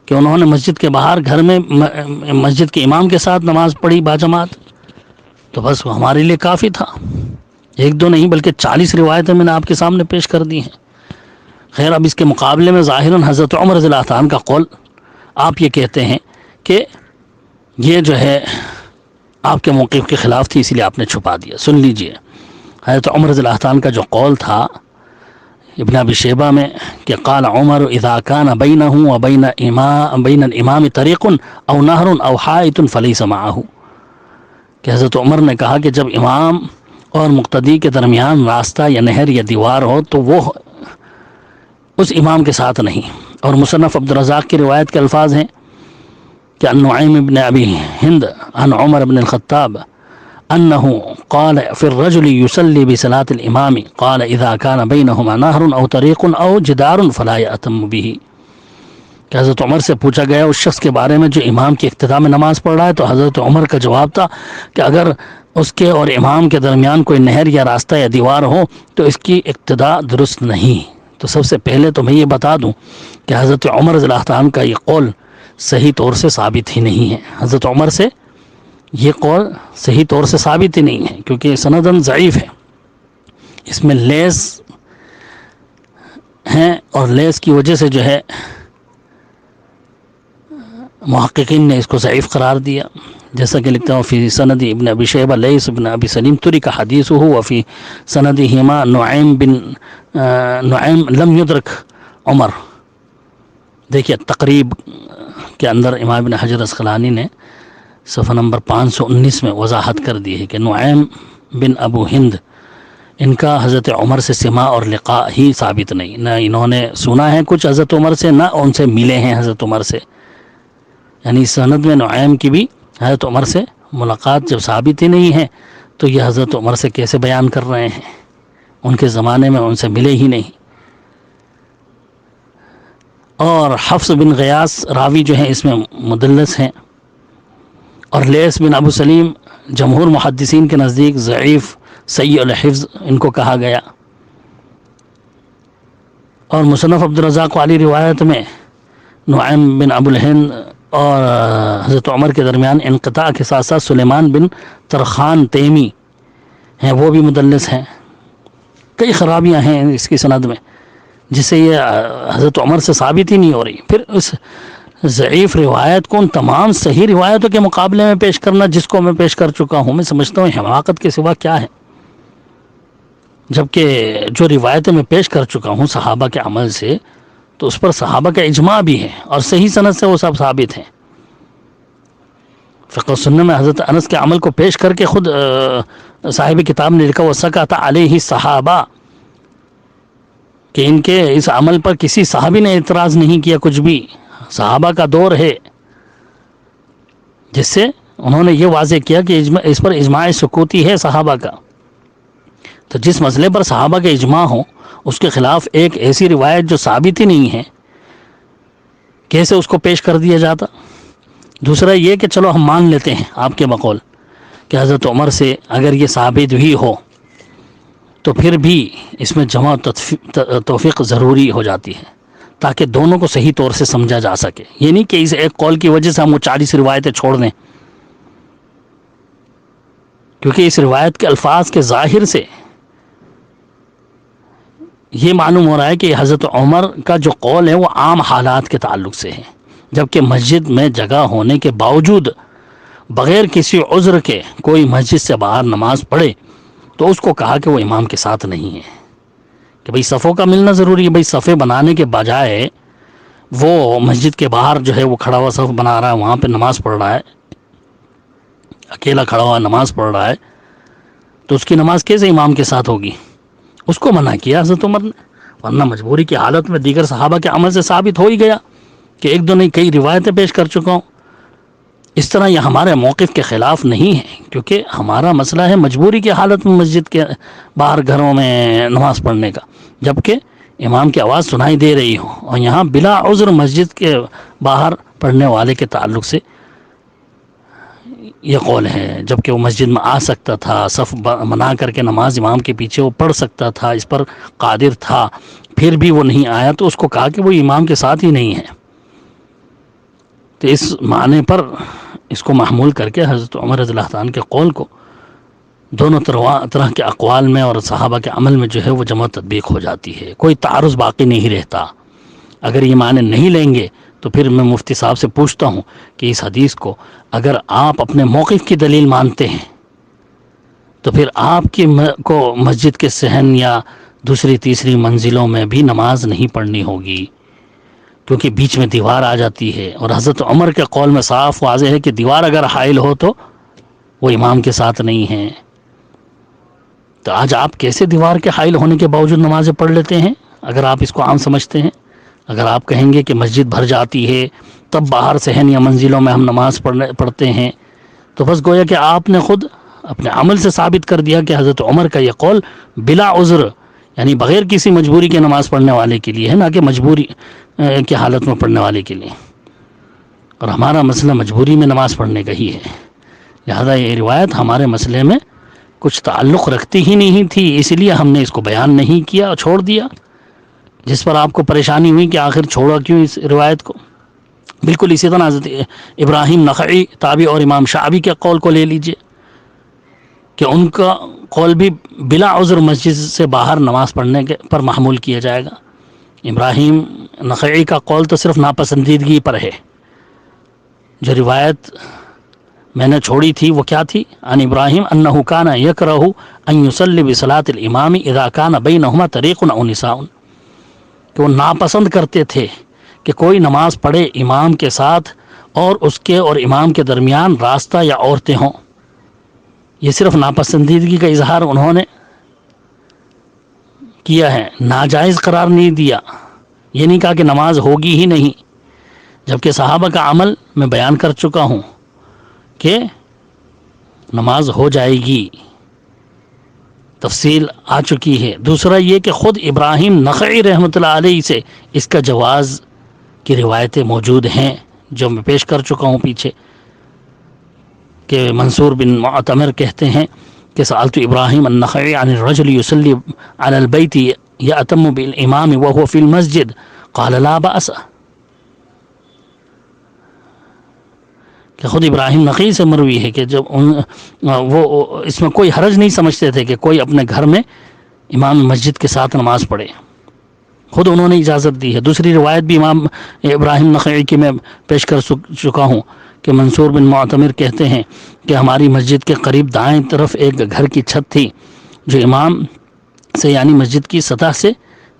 کہ انہوں نے مسجد کے باہر گھر میں مسجد کے امام کے ساتھ نماز پڑھی باجماعت، تو بس وہ ہمارے لیے کافی تھا. ایک دو نہیں بلکہ 40 روایتیں میں نے آپ کے سامنے پیش کر دی ہیں. خیر، اب اس کے مقابلے میں ظاہراً حضرت عمر رضی اللہ عنہ کا قول آپ یہ کہتے ہیں کہ یہ جو ہے آپ کے موقف کے خلاف تھی، اسی لیے آپ نے چھپا دیا. سن لیجئے، حضرت عمر رضی اللہ عنہ کا جو قول تھا ابن ابی شیبہ میں کہ قال عمر اذا كان بينه وبين بين الامام طريق او نهر او حائط فليس معه، کہ حضرت عمر نے کہا کہ جب امام اور مقتدی کے درمیان راستہ یا نہر یا دیوار ہو تو وہ اس امام کے ساتھ نہیں. اور مصنف عبدالرزاق کی روایت کے الفاظ ہیں کہ عن نعیم بن ابی ہند عن عمر بن الخطاب انه قال في الرجل يصلي بصلاة الامام قال اذا كان بينهما نهر او طريق او جدار فلا يأتم به، کہ حضرت عمر سے پوچھا گیا اس شخص کے بارے میں جو امام کی اقتدا میں نماز پڑھ رہا ہے، تو حضرت عمر کا جواب تھا کہ اگر اس کے اور امام کے درمیان کوئی نہر یا راستہ یا دیوار ہو تو اس کی اقتدا درست نہیں. تو سب سے پہلے تو میں یہ بتا دوں کہ حضرت عمر رضی اللہ عنہ کا یہ قول صحیح طور سے ثابت ہی نہیں ہے. حضرت عمر سے یہ قول صحیح طور سے ثابت ہی نہیں ہے، کیونکہ سندن ضعیف ہے، اس میں لیس ہیں، اور لیس کی وجہ سے جو ہے محققین نے اس کو ضعیف قرار دیا. جیسا کہ لکھتا ہوں فی سند ابن ابی شیبہ لیس ابن ابی سلیم ترک حدیثہ وفی سندہما نعیم لم یدرک عمر. دیکھیے تقریب کے اندر امام ابن حجر اسقلانی نے صفحہ نمبر 519 میں وضاحت کر دی ہے کہ نعیم بن ابو ہند ان کا حضرت عمر سے سماع اور لقاء ہی ثابت نہیں، نہ انہوں نے سنا ہے کچھ حضرت عمر سے، نہ ان سے ملے ہیں حضرت عمر سے. یعنی سند میں نعیم کی بھی حضرت عمر سے ملاقات جب ثابت ہی نہیں ہے تو یہ حضرت عمر سے کیسے بیان کر رہے ہیں؟ ان کے زمانے میں ان سے ملے ہی نہیں. اور حفص بن غیاث راوی جو ہیں اس میں مدلس ہیں، اور لیس بن ابو سلیم جمہور محدثین کے نزدیک ضعیف سیء الحفظ ان کو کہا گیا. اور مصنف عبدالرزاق والی روایت میں نعیم بن ابو الہند اور حضرت عمر کے درمیان انقطاع کے ساتھ ساتھ سلیمان بن ترخان تیمی ہیں، وہ بھی مدلس ہیں. کئی خرابیاں ہیں اس کی سند میں جس سے یہ حضرت عمر سے ثابت ہی نہیں ہو رہی. پھر اس ضعیف روایت کو ان تمام صحیح روایتوں کے مقابلے میں پیش کرنا جس کو میں پیش کر چکا ہوں، میں سمجھتا ہوں حماقت کے سوا کیا ہے. جبکہ جو روایتیں میں پیش کر چکا ہوں صحابہ کے عمل سے، تو اس پر صحابہ کا اجماع بھی ہے اور صحیح سند سے وہ سب ثابت ہیں. فقہ سنہ میں حضرت انس کے عمل کو پیش کر کے خود صاحب کتاب نے لکھا وَسَكَتَ عَلَيْهِ الصَّحَابَہ، کہ ان کے اس عمل پر کسی صحابی نے اعتراض نہیں کیا کچھ بھی. صحابہ کا دور ہے، جس سے انہوں نے یہ واضح کیا کہ اس پر اجماع سکوتی ہے صحابہ کا. تو جس مسئلے پر صحابہ کے اجماع ہو اس کے خلاف ایک ایسی روایت جو ثابت ہی نہیں ہے کیسے اس کو پیش کر دیا جاتا. دوسرا یہ کہ چلو ہم مان لیتے ہیں آپ کے بقول کہ حضرت عمر سے اگر یہ ثابت بھی ہو تو پھر بھی اس میں جمع توفیق ضروری ہو جاتی ہے تاکہ دونوں کو صحیح طور سے سمجھا جا سکے. یہ نہیں کہ اس ایک قول کی وجہ سے ہم وہ 40 روایتیں چھوڑ دیں، کیونکہ اس روایت کے الفاظ کے ظاہر سے یہ معلوم ہو رہا ہے کہ حضرت عمر کا جو قول ہے وہ عام حالات کے تعلق سے ہے، جبکہ مسجد میں جگہ ہونے کے باوجود بغیر کسی عذر کے کوئی مسجد سے باہر نماز پڑھے تو اس کو کہا کہ وہ امام کے ساتھ نہیں ہے. کہ بھئی صفوں کا ملنا ضروری ہے. بھئی صفیں بنانے کے بجائے وہ مسجد کے باہر جو ہے وہ کھڑا ہوا صف بنا رہا ہے, وہاں پہ نماز پڑھ رہا ہے, اکیلا کھڑا ہوا نماز پڑھ رہا ہے, تو اس کی نماز کیسے امام کے ساتھ ہوگی؟ اس کو منع کیا حضرت عمر نے. ورنہ مجبوری کی حالت میں دیگر صحابہ کے عمل سے ثابت ہو ہی گیا کہ ایک دو نہیں کئی روایتیں پیش کر چکا ہوں. اس طرح یہ ہمارے موقف کے خلاف نہیں ہے, کیونکہ ہمارا مسئلہ ہے مجبوری کی حالت میں مسجد کے باہر گھروں میں نماز پڑھنے کا, جبکہ امام کی آواز سنائی دے رہی ہو, اور یہاں بلا عذر مسجد کے باہر پڑھنے والے کے تعلق سے یہ قول ہے, جبکہ وہ مسجد میں آ سکتا تھا, صف بنا کر کے نماز امام کے پیچھے وہ پڑھ سکتا تھا, اس پر قادر تھا, پھر بھی وہ نہیں آیا, تو اس کو کہا کہ وہ امام کے ساتھ ہی نہیں ہے. تو اس معنی پر اس کو محمول کر کے حضرت عمر رضی اللہ تعالیٰ عنہ کے قول کو دونوں طرح کے اقوال میں اور صحابہ کے عمل میں جو ہے وہ جمع تطبیق ہو جاتی ہے, کوئی تعارض باقی نہیں رہتا. اگر یہ معنی نہیں لیں گے تو پھر میں مفتی صاحب سے پوچھتا ہوں کہ اس حدیث کو اگر آپ اپنے موقف کی دلیل مانتے ہیں تو پھر آپ کی کو مسجد کے صحن یا دوسری تیسری منزلوں میں بھی نماز نہیں پڑھنی ہوگی, کیونکہ بیچ میں دیوار آ جاتی ہے. اور حضرت عمر کے قول میں صاف واضح ہے کہ دیوار اگر حائل ہو تو وہ امام کے ساتھ نہیں ہے. تو آج آپ کیسے دیوار کے حائل ہونے کے باوجود نمازیں پڑھ لیتے ہیں؟ اگر آپ اس کو عام سمجھتے ہیں, اگر آپ کہیں گے کہ مسجد بھر جاتی ہے تب باہر صحن یا منزلوں میں ہم نماز پڑھتے ہیں, تو بس گویا کہ آپ نے خود اپنے عمل سے ثابت کر دیا کہ حضرت عمر کا یہ قول بلا عذر یعنی بغیر کسی مجبوری کے نماز پڑھنے والے کے لیے ہے, نہ کہ مجبوری کی حالت میں پڑھنے والے کے لیے. اور ہمارا مسئلہ مجبوری میں نماز پڑھنے کا ہی ہے, لہذا یہ روایت ہمارے مسئلے میں کچھ تعلق رکھتی ہی نہیں تھی, اس لیے ہم نے اس کو بیان نہیں کیا اور چھوڑ دیا. جس پر آپ کو پریشانی ہوئی کہ آخر چھوڑا کیوں اس روایت کو. بالکل اسی طرح حضرت ابراہیم نخعی تابعی اور امام شعبی کے قول کو لے لیجئے کہ ان کا قول بھی بلا عذر مسجد سے باہر نماز پڑھنے کے پر محمول کیا جائے گا. ابراہیم نخعی کا قول تو صرف ناپسندیدگی پر ہے. جو روایت میں نے چھوڑی تھی وہ کیا تھی؟ ان ابراہیم انہ کان یکرہ ان یصلی بصلاۃ الامام اذا کان بینہما طریق او نساء, کہ وہ ناپسند کرتے تھے کہ کوئی نماز پڑھے امام کے ساتھ اور اس کے اور امام کے درمیان راستہ یا عورتیں ہوں. یہ صرف ناپسندیدگی کا اظہار انہوں نے کیا ہے, ناجائز قرار نہیں دیا. یہ نہیں کہا کہ نماز ہوگی ہی نہیں, جبکہ صحابہ کا عمل میں بیان کر چکا ہوں کہ نماز ہو جائے گی, تفصیل آ چکی ہے. دوسرا یہ کہ خود ابراہیم نخعی رحمۃ اللہ علیہ سے اس کا جواز کی روایتیں موجود ہیں, جو میں پیش کر چکا ہوں پیچھے, کہ منصور بن معتمر کہتے ہیں کہ سألت ابراہیم النخعی عن الرجل يصلي على البيت يأتم بالامام وهو في المسجد قال لا بأس, کہ خود ابراہیم نخعی سے مروی ہے کہ جب وہ اس میں کوئی حرج نہیں سمجھتے تھے کہ کوئی اپنے گھر میں امام مسجد کے ساتھ نماز پڑھے, خود انہوں نے اجازت دی ہے. دوسری روایت بھی امام ابراہیم نخعی کی میں پیش کر چکا ہوں کہ منصور بن معتمر کہتے ہیں کہ ہماری مسجد کے قریب دائیں طرف ایک گھر کی چھت تھی جو امام سے یعنی مسجد کی سطح سے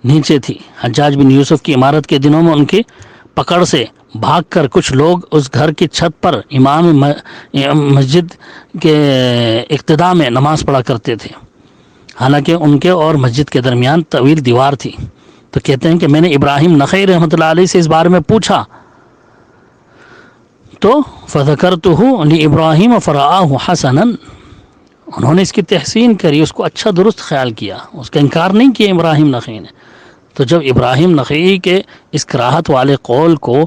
نیچے تھی. حجاج بن یوسف کی عمارت کے دنوں میں ان کی پکڑ سے بھاگ کر کچھ لوگ اس گھر کی چھت پر امام مسجد کے اقتداء میں نماز پڑھا کرتے تھے, حالانکہ ان کے اور مسجد کے درمیان طویل دیوار تھی. تو کہتے ہیں کہ میں نے ابراہیم نخعی رحمۃ اللہ علیہ سے اس بارے میں پوچھا تو فذکرتہ لابراہیم فرآہ حسنا, انہوں نے اس کی تحسین کری, اس کو اچھا درست خیال کیا, اس کا انکار نہیں کیا ابراہیم نخعی نے. تو جب ابراہیم نخعی کے اس کراہت والے قول کو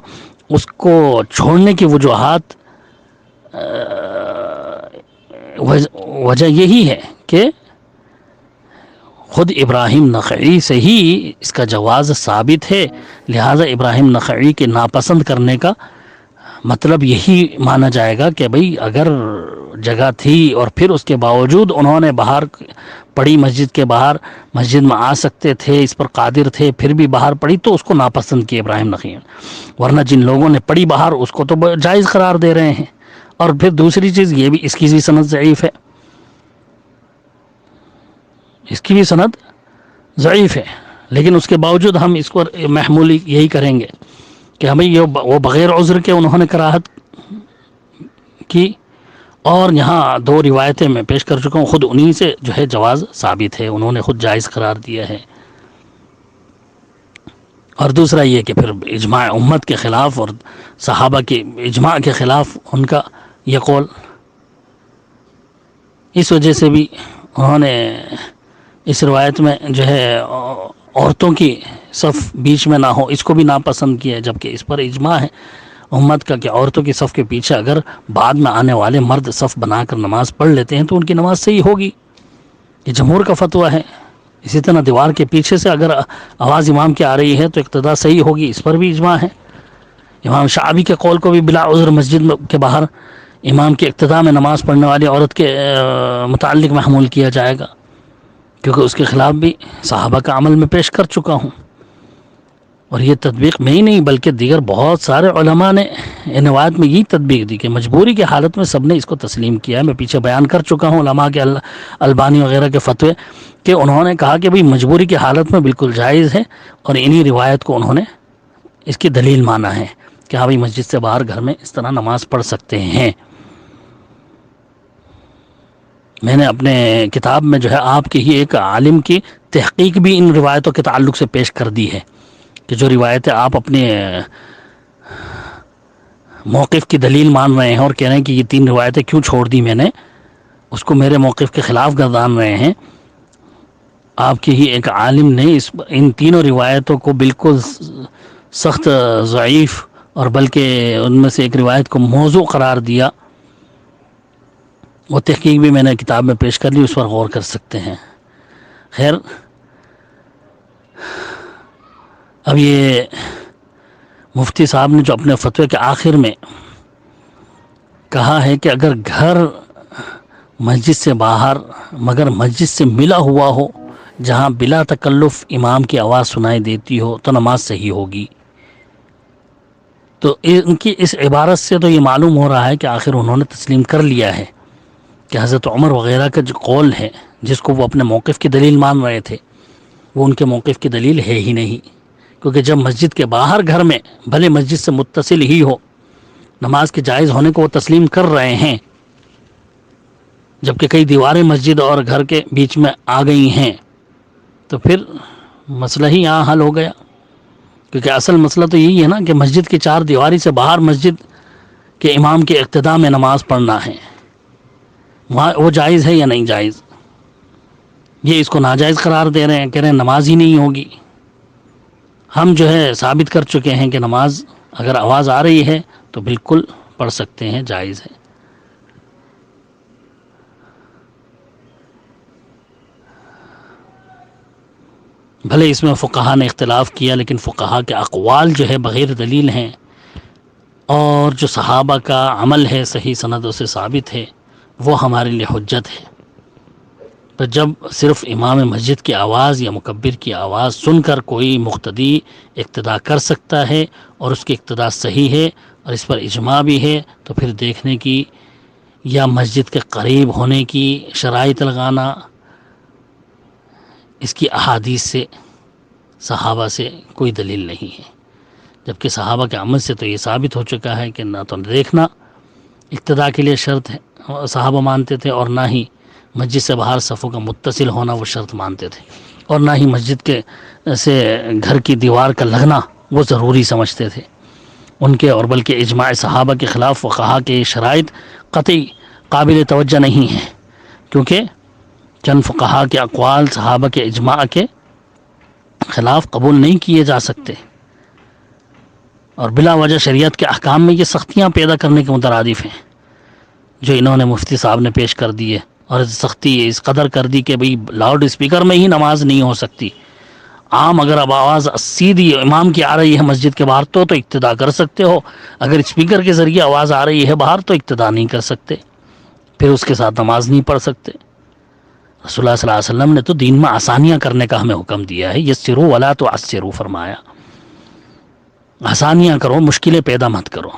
اس کو چھوڑنے کی وجوہات وجہ یہی ہے کہ خود ابراہیم نخعی سے ہی اس کا جواز ثابت ہے, لہٰذا ابراہیم نخعی کے ناپسند کرنے کا مطلب یہی مانا جائے گا کہ بھئی اگر جگہ تھی اور پھر اس کے باوجود انہوں نے باہر پڑھی, مسجد کے باہر مسجد میں آ سکتے تھے, اس پر قادر تھے, پھر بھی باہر پڑھی, تو اس کو ناپسند کیا ابراہیم نخعی. ورنہ جن لوگوں نے پڑھی باہر اس کو تو جائز قرار دے رہے ہیں. اور پھر دوسری چیز یہ بھی, اس کی بھی سند ضعیف ہے, اس کی بھی سند ضعیف ہے. لیکن اس کے باوجود ہم اس کو محمول یہی کریں گے کہ ہمیں وہ بغیر عذر کے انہوں نے کراہت کی، اور یہاں دو روایتیں میں پیش کر چکا ہوں، خود انہی سے جو ہے جواز ثابت ہے، انہوں نے خود جائز قرار دیا ہے۔ اور دوسرا یہ کہ پھر اجماع امت کے خلاف اور صحابہ کے اجماع کے خلاف ان کا یہ قول، اس وجہ سے بھی انہوں نے اس روایت میں جو ہے عورتوں کی صف بیچ میں نہ ہو اس کو بھی ناپسند کیا ہے، جبکہ اس پر اجماع ہے امت کا کہ عورتوں کی صف کے پیچھے اگر بعد میں آنے والے مرد صف بنا کر نماز پڑھ لیتے ہیں تو ان کی نماز صحیح ہوگی، یہ جمہور کا فتویٰ ہے۔ اسی طرح دیوار کے پیچھے سے اگر آواز امام کی آ رہی ہے تو اقتداء صحیح ہوگی، اس پر بھی اجماع ہے۔ امام شعبی کے قول کو بھی بلا عذر مسجد کے باہر امام کی اقتداء میں نماز پڑھنے والی عورت کے متعلق محمول کیا جائے گا، کیونکہ اس کے خلاف بھی صحابہ کا عمل میں پیش کر چکا ہوں، اور یہ تطبیق میں ہی نہیں بلکہ دیگر بہت سارے علماء نے ان روایت میں یہی تطبیق دی کہ مجبوری کی حالت میں سب نے اس کو تسلیم کیا ہے۔ میں پیچھے بیان کر چکا ہوں علماء کے البانی وغیرہ کے فتوے کہ انہوں نے کہا کہ بھئی مجبوری کی حالت میں بالکل جائز ہے، اور انہی روایت کو انہوں نے اس کی دلیل مانا ہے کہ ہاں بھئی مسجد سے باہر گھر میں اس طرح نماز پڑھ سکتے ہیں۔ میں نے اپنے کتاب میں جو ہے آپ کے ہی ایک عالم کی تحقیق بھی ان روایتوں کے تعلق سے پیش کر دی ہے کہ جو روایتیں آپ اپنے موقف کی دلیل مان رہے ہیں اور کہہ رہے ہیں کہ یہ تین روایتیں کیوں چھوڑ دی میں نے، اس کو میرے موقف کے خلاف گردان رہے ہیں۔ آپ کے ہی ایک عالم نے ان تینوں روایتوں کو بالکل سخت ضعیف اور بلکہ ان میں سے ایک روایت کو موضوع قرار دیا، وہ تحقیق بھی میں نے کتاب میں پیش کر لی، اس پر غور کر سکتے ہیں۔ خیر، اب یہ مفتی صاحب نے جو اپنے فتوے کے آخر میں کہا ہے کہ اگر گھر مسجد سے باہر مگر مسجد سے ملا ہوا ہو جہاں بلا تکلف امام کی آواز سنائی دیتی ہو تو نماز صحیح ہوگی، تو ان کی اس عبارت سے تو یہ معلوم ہو رہا ہے کہ آخر انہوں نے تسلیم کر لیا ہے کہ حضرت عمر وغیرہ کا جو قول ہے جس کو وہ اپنے موقف کی دلیل مان رہے تھے وہ ان کے موقف کی دلیل ہے ہی نہیں، کیونکہ جب مسجد کے باہر گھر میں بھلے مسجد سے متصل ہی ہو نماز کے جائز ہونے کو وہ تسلیم کر رہے ہیں، جبکہ کئی دیواریں مسجد اور گھر کے بیچ میں آ گئی ہیں، تو پھر مسئلہ ہی یہاں حل ہو گیا، کیونکہ اصل مسئلہ تو یہی ہے نا کہ مسجد کی چار دیواری سے باہر مسجد کے امام کے اقتداء میں نماز پڑھنا ہے، وہ جائز ہے یا نہیں جائز؟ یہ اس کو ناجائز قرار دے رہے ہیں، کہہ رہے ہیں نماز ہی نہیں ہوگی۔ ہم جو ہے ثابت کر چکے ہیں کہ نماز اگر آواز آ رہی ہے تو بالکل پڑھ سکتے ہیں، جائز ہے۔ بھلے اس میں فقہا نے اختلاف کیا، لیکن فقہا کے اقوال جو ہے بغیر دلیل ہیں، اور جو صحابہ کا عمل ہے صحیح سندوں سے ثابت ہے، وہ ہمارے لیے حجت ہے۔ تو جب صرف امام مسجد کی آواز یا مکبر کی آواز سن کر کوئی مقتدی اقتداء کر سکتا ہے اور اس کی اقتداء صحیح ہے اور اس پر اجماع بھی ہے، تو پھر دیکھنے کی یا مسجد کے قریب ہونے کی شرائط لگانا، اس کی احادیث سے صحابہ سے کوئی دلیل نہیں ہے، جبکہ صحابہ کے عمل سے تو یہ ثابت ہو چکا ہے کہ نہ تو دیکھنا اقتداء کے لیے شرط ہے صحابہ مانتے تھے، اور نہ ہی مسجد سے باہر صفوں کا متصل ہونا وہ شرط مانتے تھے، اور نہ ہی مسجد کے سے گھر کی دیوار کا لگنا وہ ضروری سمجھتے تھے ان کے، اور بلکہ اجماع صحابہ کے خلاف فقہا کے شرائط قطعی قابل توجہ نہیں ہیں، کیونکہ چند فقہا کے اقوال صحابہ کے اجماع کے خلاف قبول نہیں کیے جا سکتے، اور بلا وجہ شریعت کے احکام میں یہ سختیاں پیدا کرنے کے مترادف ہیں جو انہوں نے مفتی صاحب نے پیش کر دی ہے، اور سختی اس قدر کر دی کہ بھئی لاؤڈ اسپیکر میں ہی نماز نہیں ہو سکتی، عام اگر اب آواز سیدھی امام کی آ رہی ہے مسجد کے باہر تو اقتداء کر سکتے ہو، اگر اسپیکر کے ذریعے آواز آ رہی ہے باہر تو اقتداء نہیں کر سکتے، پھر اس کے ساتھ نماز نہیں پڑھ سکتے۔ رسول اللہ صلی اللہ علیہ وسلم نے تو دین میں آسانیاں کرنے کا ہمیں حکم دیا ہے، یسروا ولا تعسروا فرمایا، آسانیاں کرو، مشکلیں پیدا مت کرو،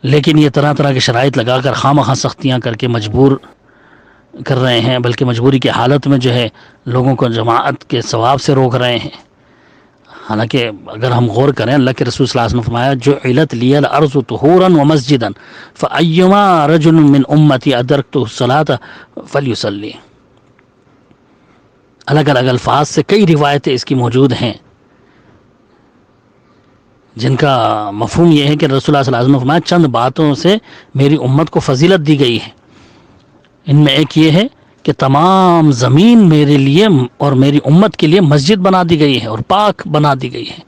لیکن یہ طرح طرح کے شرائط لگا کر خواہ مخواہ سختیاں کر کے مجبور کر رہے ہیں، بلکہ مجبوری کی حالت میں جو ہے لوگوں کو جماعت کے ثواب سے روک رہے ہیں۔ حالانکہ اگر ہم غور کریں اللہ کے رسول صلی اللہ علیہ وسلم نے فرمایا جعلت لی الارض طہورا ومسجدا فایما رجل من امتی ادرکتہ الصلاۃ فلیصلی. الگ الگ الفاظ سے کئی روایتیں اس کی موجود ہیں جن کا مفہوم یہ ہے کہ رسول اللہ صلی اللہ علیہ وسلم نے فرمایا چند باتوں سے میری امت کو فضیلت دی گئی ہے. ان میں ایک یہ ہے کہ تمام زمین میرے لیے اور میری امت کے لیے مسجد بنا دی گئی ہے اور پاک بنا دی گئی ہے.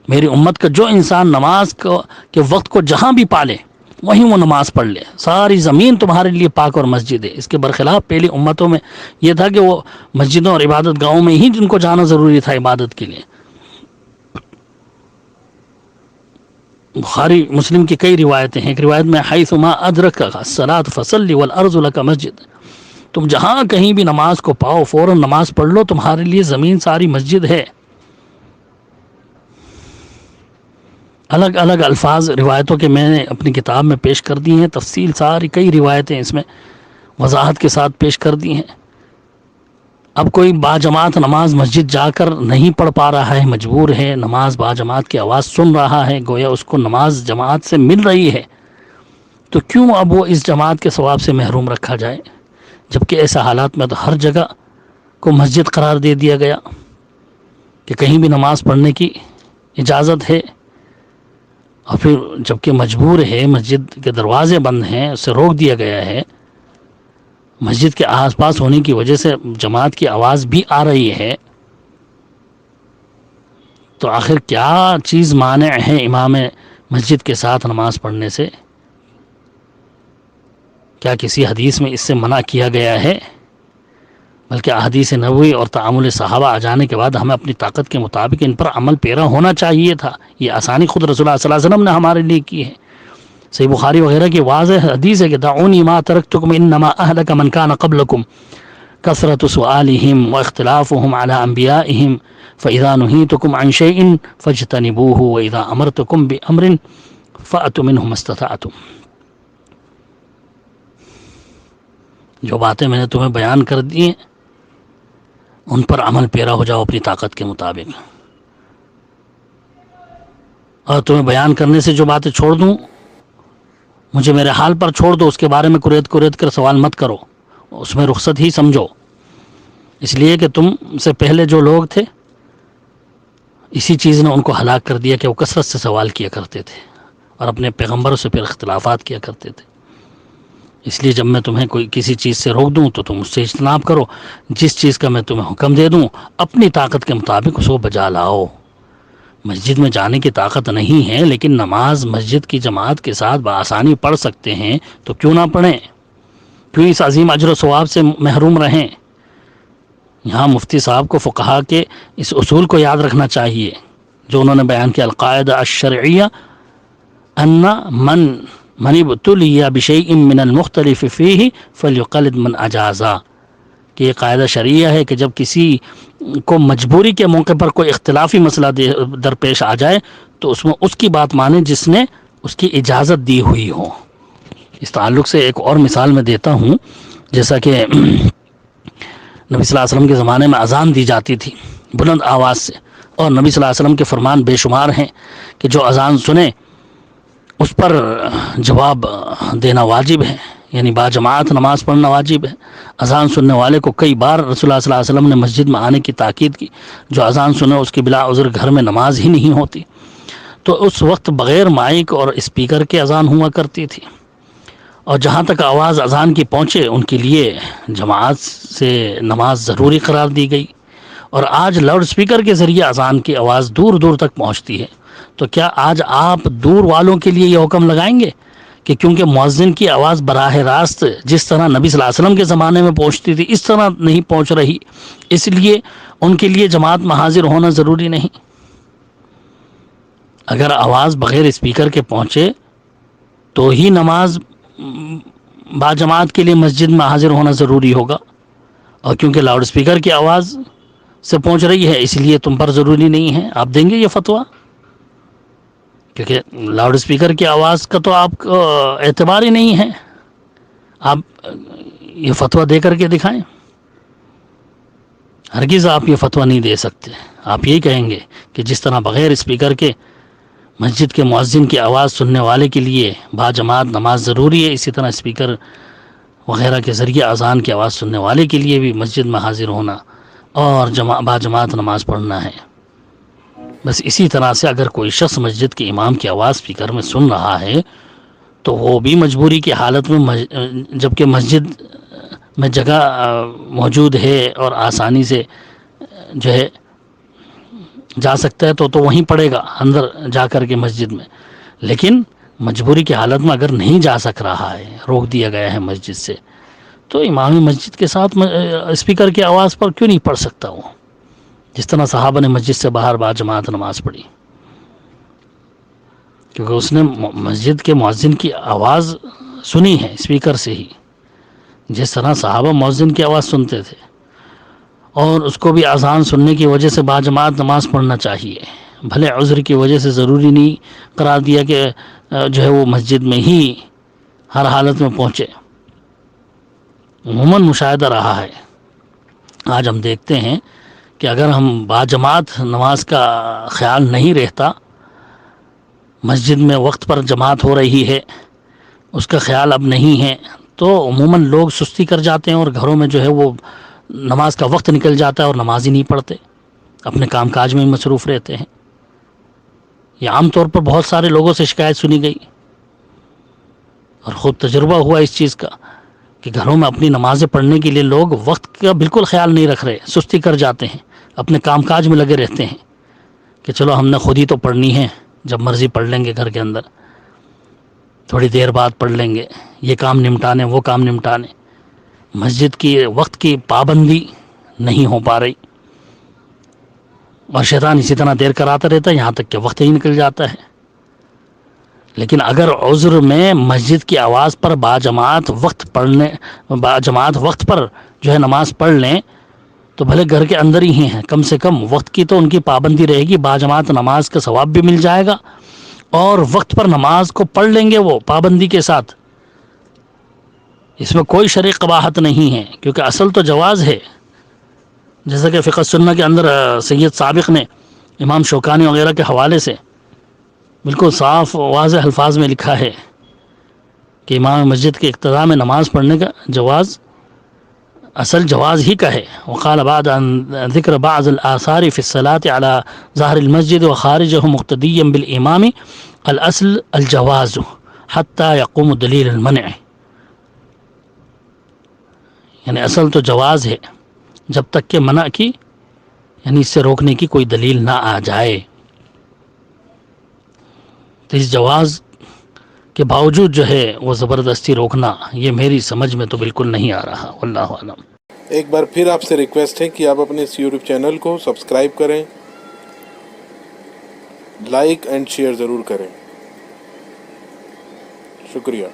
میری امت کا جو انسان نماز کے وقت کو جہاں بھی پالے وہیں وہ نماز پڑھ لے. ساری زمین تمہارے لیے پاک اور مسجد ہے. اس کے برخلاف پہلی امتوں میں یہ تھا کہ وہ مسجدوں اور عبادت گاہوں میں ہی جن کو جانا ضروری تھا عبادت کے لیے. بخاری مسلم کی کئی روایتیں ہیں. ایک روایت میں حیثما ادرکک الصلاۃ فصلی والارض لک مسجد. تم جہاں کہیں بھی نماز کو پاؤ فوراً نماز پڑھ لو, تمہارے لیے زمین ساری مسجد ہے. الگ الگ الفاظ روایتوں کے میں نے اپنی کتاب میں پیش کر دی ہیں. تفصیل ساری کئی روایتیں اس میں وضاحت کے ساتھ پیش کر دی ہیں. اب کوئی باجماعت نماز مسجد جا کر نہیں پڑھ پا رہا ہے, مجبور ہے, نماز باجماعت کی آواز سن رہا ہے, گویا اس کو نماز جماعت سے مل رہی ہے, تو کیوں اب وہ اس جماعت کے ثواب سے محروم رکھا جائے؟ جبکہ ایسے حالات میں تو ہر جگہ کو مسجد قرار دے دیا گیا کہ کہیں بھی نماز پڑھنے کی اجازت ہے. اور پھر جبکہ مجبور ہے, مسجد کے دروازے بند ہیں, اسے روک دیا گیا ہے, مسجد کے آس پاس ہونے کی وجہ سے جماعت کی آواز بھی آ رہی ہے, تو آخر کیا چیز مانع ہے امام مسجد کے ساتھ نماز پڑھنے سے؟ کیا کسی حدیث میں اس سے منع کیا گیا ہے؟ بلکہ احادیث نبوی اور تعامل صحابہ آ جانے کے بعد ہمیں اپنی طاقت کے مطابق ان پر عمل پیرا ہونا چاہیے تھا. یہ آسانی خود رسول اللہ صلی اللہ علیہ وسلم نے ہمارے لیے کی ہے. صحیح بخاری وغیرہ کی واضح حدیث ہے کہ دعونی ما ترکتکم انما اہلک من کان قبلکم کثرت سؤالہم واختلافہم علی انبیائہم فاذا نہیتکم عن شیء فاجتنبوہ واذا امرتکم بامر فأتوا منہ ما استطعتم. جو باتیں میں نے تمہیں بیان کر دی ہیں ان پر عمل پیرا ہو جاؤ اپنی طاقت کے مطابق, اور تمہیں بیان کرنے سے جو باتیں چھوڑ دوں مجھے میرے حال پر چھوڑ دو, اس کے بارے میں کریت کر سوال مت کرو, اس میں رخصت ہی سمجھو. اس لیے کہ تم سے پہلے جو لوگ تھے اسی چیز نے ان کو ہلاک کر دیا کہ وہ کثرت سے سوال کیا کرتے تھے اور اپنے پیغمبروں سے پھر اختلافات کیا کرتے تھے. اس لیے جب میں تمہیں کوئی کسی چیز سے روک دوں تو تم اس سے اجتناب کرو. جس چیز کا میں تمہیں حکم دے دوں اپنی طاقت کے مطابق اس کو بجا لاؤ. مسجد میں جانے کی طاقت نہیں ہے لیکن نماز مسجد کی جماعت کے ساتھ بآسانی پڑھ سکتے ہیں, تو کیوں نہ پڑھیں؟ کیوں اس عظیم اجر و ثواب سے محروم رہیں؟ یہاں مفتی صاحب کو فقہا کے اس اصول کو یاد رکھنا چاہیے جو انہوں نے بیان کیا, القاعدہ الشرعیہ ان من ابتلی بشیء من المختلف فیہ فلیقلد من اجازہ, کہ یہ قاعدہ شرعیہ ہے کہ جب کسی کو مجبوری کے موقع پر کوئی اختلافی مسئلہ درپیش آ جائے تو اس میں اس کی بات مانیں جس نے اس کی اجازت دی ہوئی ہو. اس تعلق سے ایک اور مثال میں دیتا ہوں. جیسا کہ نبی صلی اللہ علیہ وسلم کے زمانے میں اذان دی جاتی تھی بلند آواز سے, اور نبی صلی اللہ علیہ وسلم کے فرمان بے شمار ہیں کہ جو اذان سنے اس پر جواب دینا واجب ہے, یعنی باجماعت نماز پڑھنا واجب ہے. اذان سننے والے کو کئی بار رسول اللہ صلی اللہ علیہ وسلم نے مسجد میں آنے کی تاکید کی. جو اذان سنے اس کی بلا عذر گھر میں نماز ہی نہیں ہوتی. تو اس وقت بغیر مائک اور اسپیکر کے اذان ہوا کرتی تھی, اور جہاں تک آواز اذان کی پہنچے ان کے لیے جماعت سے نماز ضروری قرار دی گئی. اور آج لاؤڈ اسپیکر کے ذریعے اذان کی آواز دور دور تک پہنچتی ہے. تو کیا آج آپ دور والوں کے لیے یہ حکم لگائیں گے کہ کیونکہ مؤذن کی آواز براہ راست جس طرح نبی صلی اللہ علیہ وسلم کے زمانے میں پہنچتی تھی اس طرح نہیں پہنچ رہی, اس لیے ان کے لیے جماعت میں حاضر ہونا ضروری نہیں؟ اگر آواز بغیر اسپیکر کے پہنچے تو ہی نماز باجماعت کے لیے مسجد میں حاضر ہونا ضروری ہوگا, اور کیونکہ لاؤڈ اسپیکر کی آواز سے پہنچ رہی ہے اس لیے تم پر ضروری نہیں ہے. آپ دیں گے یہ فتویٰ؟ کیونکہ لاؤڈ اسپیکر کی آواز کا تو آپ کو اعتبار ہی نہیں ہے. آپ یہ فتویٰ دے کر کے دکھائیں. ہرگز آپ یہ فتویٰ نہیں دے سکتے. آپ یہی کہیں گے کہ جس طرح بغیر اسپیکر کے مسجد کے مؤذن کی آواز سننے والے کے لیے باجماعت نماز ضروری ہے، اسی طرح اسپیکر وغیرہ کے ذریعے اذان کی آواز سننے والے کے لیے بھی مسجد میں حاضر ہونا اور باجماعت نماز پڑھنا ہے. بس اسی طرح سے اگر کوئی شخص مسجد کے امام کی آواز اسپیکر میں سن رہا ہے تو وہ بھی مجبوری کی حالت میں جبکہ مسجد میں جگہ موجود ہے اور آسانی سے جو ہے جا سکتا ہے تو وہیں پڑے گا اندر جا کر کے مسجد میں. لیکن مجبوری کی حالت میں اگر نہیں جا سک رہا ہے، روک دیا گیا ہے مسجد سے، تو امام مسجد کے ساتھ اسپیکر کی آواز پر کیوں نہیں پڑھ سکتا وہ، جس طرح صحابہ نے مسجد سے باہر باجماعت نماز پڑھی، کیونکہ اس نے مسجد کے مؤذن کی آواز سنی ہے اسپیکر سے ہی، جس طرح صحابہ مؤذن کی آواز سنتے تھے. اور اس کو بھی اذان سننے کی وجہ سے باجماعت نماز پڑھنا چاہیے، بھلے عذر کی وجہ سے ضروری نہیں قرار دیا کہ جو ہے وہ مسجد میں ہی ہر حالت میں پہنچے. عموماً مشاہدہ رہا ہے، آج ہم دیکھتے ہیں کہ اگر ہم باجماعت نماز کا خیال نہیں رہتا، مسجد میں وقت پر جماعت ہو رہی ہے اس کا خیال اب نہیں ہے، تو عموماً لوگ سستی کر جاتے ہیں اور گھروں میں جو ہے وہ نماز کا وقت نکل جاتا ہے اور نماز ہی نہیں پڑھتے، اپنے کام کاج میں مصروف رہتے ہیں. یہ عام طور پر بہت سارے لوگوں سے شکایت سنی گئی اور خود تجربہ ہوا اس چیز کا کہ گھروں میں اپنی نمازیں پڑھنے کے لیے لوگ وقت کا بالکل خیال نہیں رکھ رہے، سستی کر جاتے ہیں، اپنے کام کاج میں لگے رہتے ہیں کہ چلو ہم نے خود ہی تو پڑھنی ہے، جب مرضی پڑھ لیں گے، گھر کے اندر تھوڑی دیر بعد پڑھ لیں گے، یہ کام نمٹانے وہ کام نمٹانے. مسجد کی وقت کی پابندی نہیں ہو پا رہی اور شیطان اسی طرح دیر کراتا رہتا ہے یہاں تک کہ وقت ہی نکل جاتا ہے. لیکن اگر عذر میں مسجد کی آواز پر باجماعت وقت پر جو ہے نماز پڑھ لیں تو بھلے گھر کے اندر ہی ہیں، کم سے کم وقت کی تو ان کی پابندی رہے گی، باجماعت نماز کا ثواب بھی مل جائے گا اور وقت پر نماز کو پڑھ لیں گے وہ پابندی کے ساتھ. اس میں کوئی شرعی قباحت نہیں ہے، کیونکہ اصل تو جواز ہے، جیسا کہ فقہ سنہ کے اندر سید سابق نے امام شوکانی وغیرہ کے حوالے سے بالکل صاف واضح الفاظ میں لکھا ہے کہ امام مسجد کے اقتداء میں نماز پڑھنے کا جواز اصل جواز ہی کا ہے. وقال بعد عن ذکر بعض الآثار فی الصلاة على ظاہر المسجد وخارجه مقتدیا بالامام الاصل الجواز حتى يقوم دلیل المنع. یعنی اصل تو جواز ہے جب تک کہ منع کی یعنی اس سے روکنے کی کوئی دلیل نہ آ جائے. تو اس جواز کے باوجود جو ہے وہ زبردستی روکنا یہ میری سمجھ میں تو بالکل نہیں آ رہا. واللہ اعلم. ایک بار پھر آپ سے ریکویسٹ ہے کہ آپ اپنے اس یوٹیوب چینل کو سبسکرائب کریں، لائک اینڈ شیئر ضرور کریں. شکریہ.